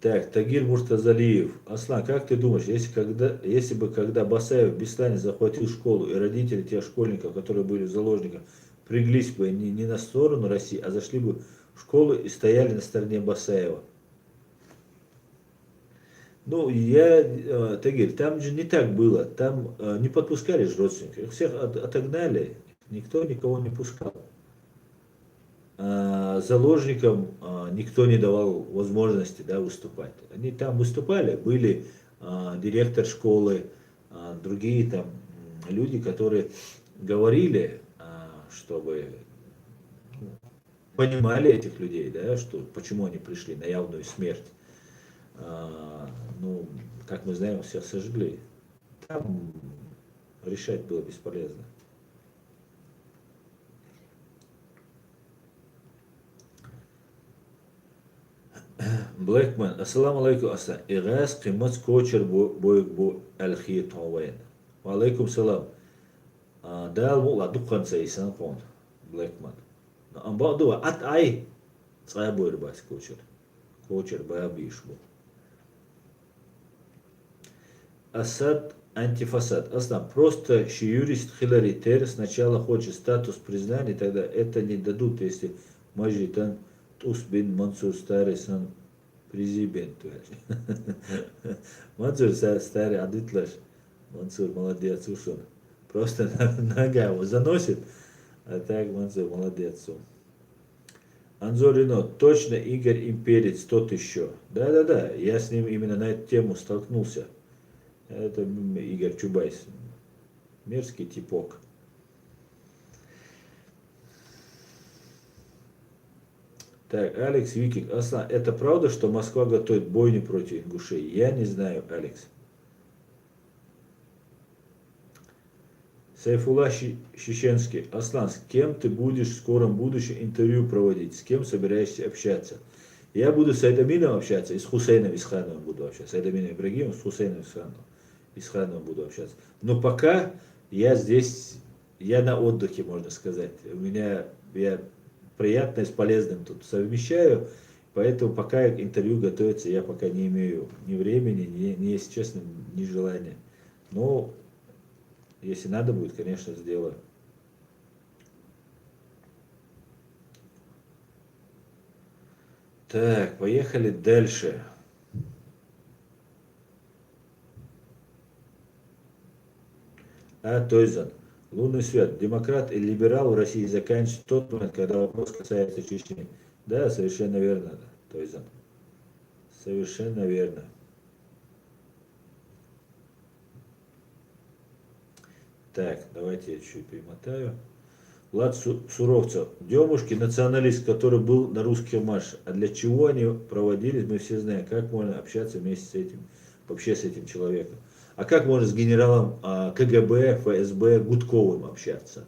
Так, Тагир Муртазалиев. Аслан, как ты думаешь, если бы когда Басаев в Беслане захватил школу, и родители тех школьников, которые были в заложниках, приглись бы не на сторону России, а зашли бы в школу и стояли на стороне Басаева? Ну, Тагир, там же не так было. Там не подпускали же родственников. Их всех отогнали. Никто никого не пускал. Заложникам никто не давал возможности, да, выступать. Они там выступали, были директор школы, другие там люди, которые говорили, чтобы понимали этих людей, да, что, почему они пришли на явную смерть. Ну, как мы знаем, всех сожгли. Там решать было бесполезно. Блэкман, ассаламу алейкум, аса. Игас кимац кочер бойк бу алхи товен. Ва алейкум салам. Дал му ла дукхан сайсан фон. Блэкман. Амба дуа ат ай. Цая бойр бас кочер. Кочер бая бишбу. Асад антифасад. Аслан, просто юрист Хиллари Тер сначала хочет статус признания, тогда это не дадут, если Маджитан Тус бин Мансур старый сан президент. Мансур старый адытлаш. Мансур молодец, ушел. Просто нога его заносит, а так Мансур молодец. Анзорино, точно Игорь Имперец, тот еще. Да-да-да, я с ним именно на эту тему столкнулся. Это Игорь Чубайс. Мерзкий типок. Так, Алекс Викинг. Аслан, это правда, что Москва готовит бойню против ингушей? Я не знаю, Алекс. Сайфулла Чеченский. Аслан, с кем ты будешь в скором будущем интервью проводить? С кем собираешься общаться? Я буду с Айдамином общаться и с Хусейном Исхановым буду общаться. С Айдамином Ибрагимовым, с Хусейном Исхановым буду общаться. Но пока я здесь, я на отдыхе, можно сказать. Я приятное с полезным тут совмещаю, поэтому пока интервью готовится, я пока не имею ни времени, ни если честно, ни желания. Но если надо будет, конечно, сделаю. Так, поехали дальше. Тойзан. Лунный свет. Демократ и либерал в России заканчивается в тот момент, когда вопрос касается Чечни. Да, совершенно верно, Тойзан. Совершенно верно. Так, давайте я чуть перемотаю. Влад Суровцев. Демушки, националист, который был на русском марше. А для чего они проводились, мы все знаем. Как можно общаться вместе с этим, вообще с этим человеком. А как можно с генералом КГБ, ФСБ Гудковым общаться?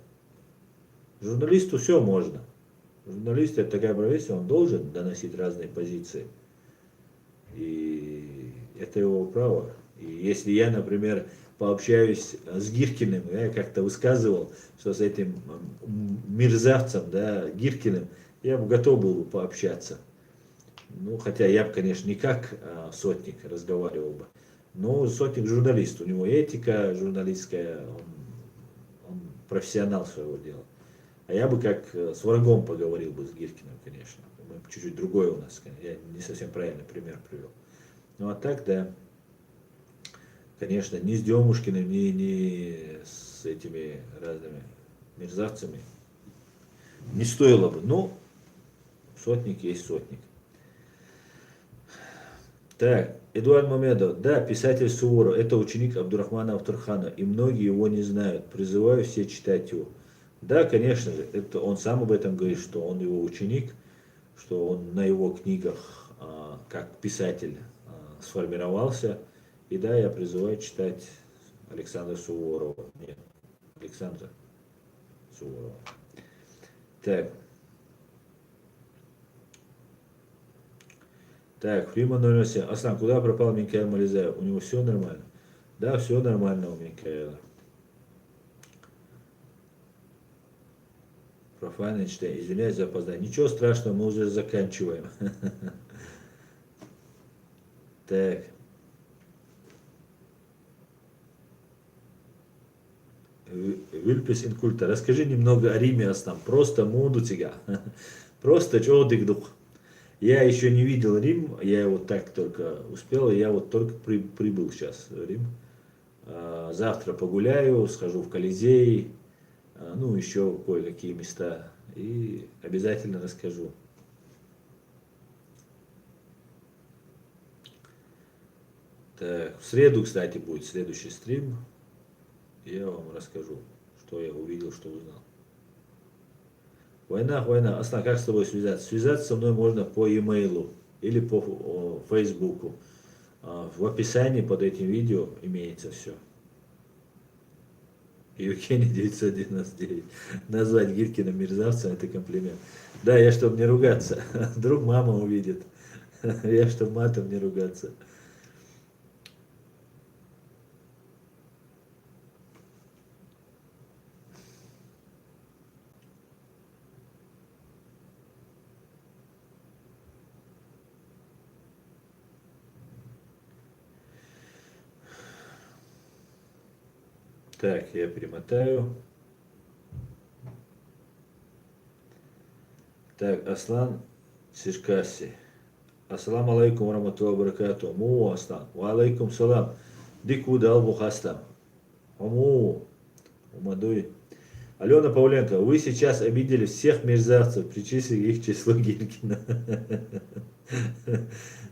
Журналисту все можно. Журналист это такая профессия, он должен доносить разные позиции. И это его право. И если я, например, пообщаюсь с Гиркиным, я как-то высказывал, что с этим мерзавцем, да, Гиркиным, я бы готов был бы пообщаться. Ну, хотя я бы, конечно, не как Сотник разговаривал бы, но Сотник журналист, у него этика журналистская, он профессионал своего дела. А я бы как с врагом поговорил бы с Гиркиным, конечно. Чуть-чуть другой у нас, я не совсем правильный пример привел. Ну а так, да, конечно, ни с Демушкиным, ни с этими разными мерзавцами не стоило бы. Но Сотник есть Сотник. Так, Эдуард Мамедов. Да, писатель Суворов. Это ученик Абдурахмана Автурхана. И многие его не знают. Призываю все читать его. Да, конечно же, это он сам об этом говорит, что он его ученик, что он на его книгах как писатель сформировался. И да, я призываю читать Александра Суворова. Нет, Александра Суворова. Так. Так, Фриман 007. Аслан, куда пропал Минкайл Мализаев? У него все нормально? Да, все нормально у Минкаила. Профан читаю. Извиняюсь за опоздание. Ничего страшного, мы уже заканчиваем. Так. Вильпис инкульта. Расскажи немного о Риме, Аслан. Просто моду тига. Просто чодик дух. Я еще не видел Рим, я вот так только успел, я вот только прибыл сейчас в Рим. Завтра погуляю, схожу в Колизей, ну еще кое-какие места и обязательно расскажу. Так, в среду, кстати, будет следующий стрим. Я вам расскажу, что я увидел, что узнал. Война, война. Аслан, как с тобой связаться? Связаться со мной можно по e-mail или по Фейсбуку. В описании под этим видео имеется все. Евгений 999. Назвать Гиркина мерзавцем — это комплимент. Да, я чтобы не ругаться. Вдруг мама увидит. Я чтобы матом не ругаться. Так, я перемотаю. Так, Аслан Сишкаси. Ассаламу алейкум раматуллахи баракату. Му Аслан. Ва алейкум салам. Дику дал бухастам. Му. Умадуй. Алена Павленко, вы сейчас обидели всех мерзавцев, причислили их к числу Гиркина.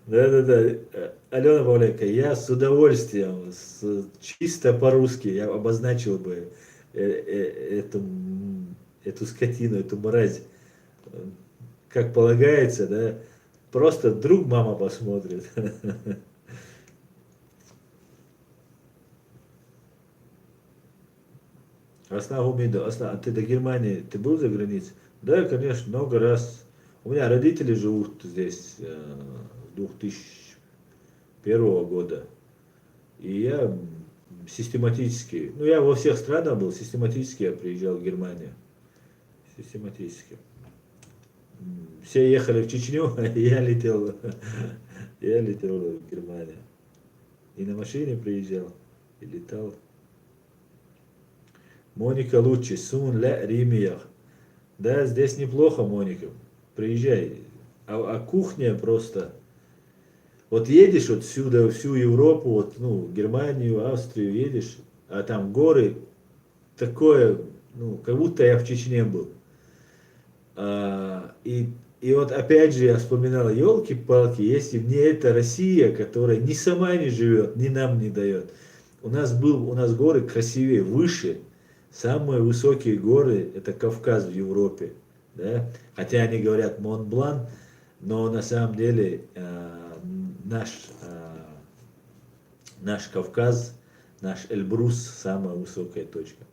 Да-да-да. Алена Павленко, я с удовольствием, чисто по-русски, я обозначил бы эту скотину, эту мразь, как полагается, да. Просто вдруг мама посмотрит. Аслан Гумида, Аслан, а ты до Германии, ты был за границей? Да, конечно, много раз. У меня родители живут здесь с 2001 года. И я систематически, ну я во всех странах был, систематически я приезжал в Германию. Систематически. Все ехали в Чечню, а я летел в Германию. И на машине приезжал, и летал. Моника Лучи, Сун Ля Римиях. Да, здесь неплохо, Моника. Приезжай. А кухня просто. Вот едешь вот сюда, всю Европу, вот, ну, Германию, Австрию едешь, а там горы, такое, ну, как будто я в Чечне был. И вот опять же я вспоминал, елки-палки, если бы не эта Россия, которая ни сама не живет, ни нам не дает. У нас горы красивее, выше. Самые высокие горы — это Кавказ в Европе. Да? Хотя они говорят Монблан, но на самом деле наш, наш Кавказ, наш Эльбрус — самая высокая точка.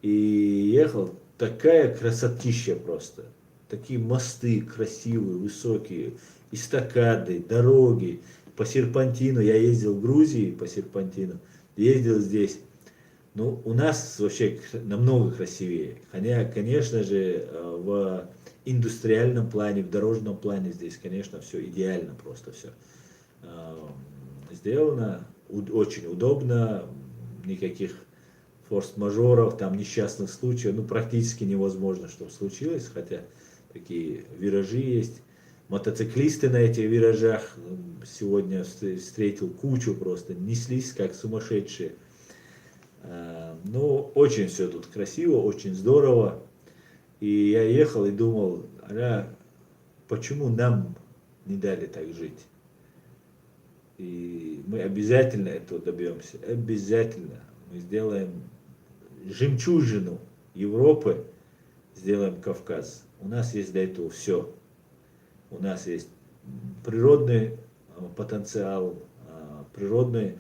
И ехал, такая красотища просто. Такие мосты красивые, высокие, эстакады, дороги. По серпантину, я ездил в Грузии по серпантину, ездил здесь. Ну, у нас вообще намного красивее. Хотя, конечно же, в индустриальном плане, в дорожном плане здесь, конечно, все идеально, просто все сделано, очень удобно, никаких форс-мажоров, там несчастных случаев, ну, практически невозможно, чтобы случилось, хотя такие виражи есть. Мотоциклисты на этих виражах сегодня встретил кучу просто, неслись как сумасшедшие. Ну, очень все тут красиво, очень здорово. И я ехал и думал, почему нам не дали так жить? И мы обязательно этого добьемся, обязательно. Мы сделаем жемчужину Европы, сделаем Кавказ. У нас есть для этого все. У нас есть природный потенциал, природное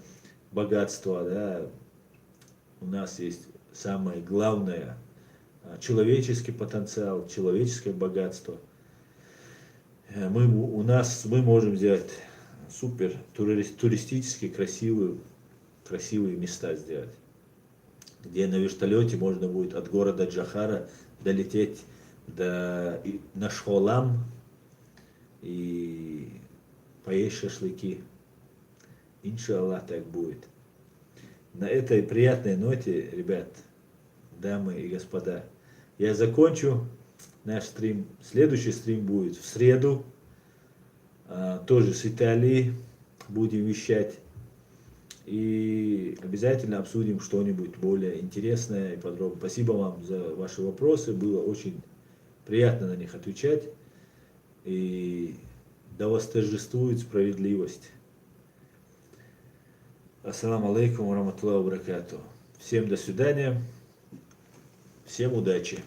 богатство, да. У нас есть самое главное человеческий потенциал, человеческое богатство. Мы можем сделать супер туристические красивые места сделать, где на вертолете можно будет от города Джахара долететь до Нашхолам и поесть шашлыки. Иншаллах так будет. На этой приятной ноте, ребят, дамы и господа, я закончу наш стрим. Следующий стрим будет в среду, тоже с Италии будем вещать. И обязательно обсудим что-нибудь более интересное и подробное. Спасибо вам за ваши вопросы, было очень приятно на них отвечать. И да восторжествует справедливость. Ассаламу алейкум ва рахматуллахи ва баракатуху. Всем до свидания, всем удачи.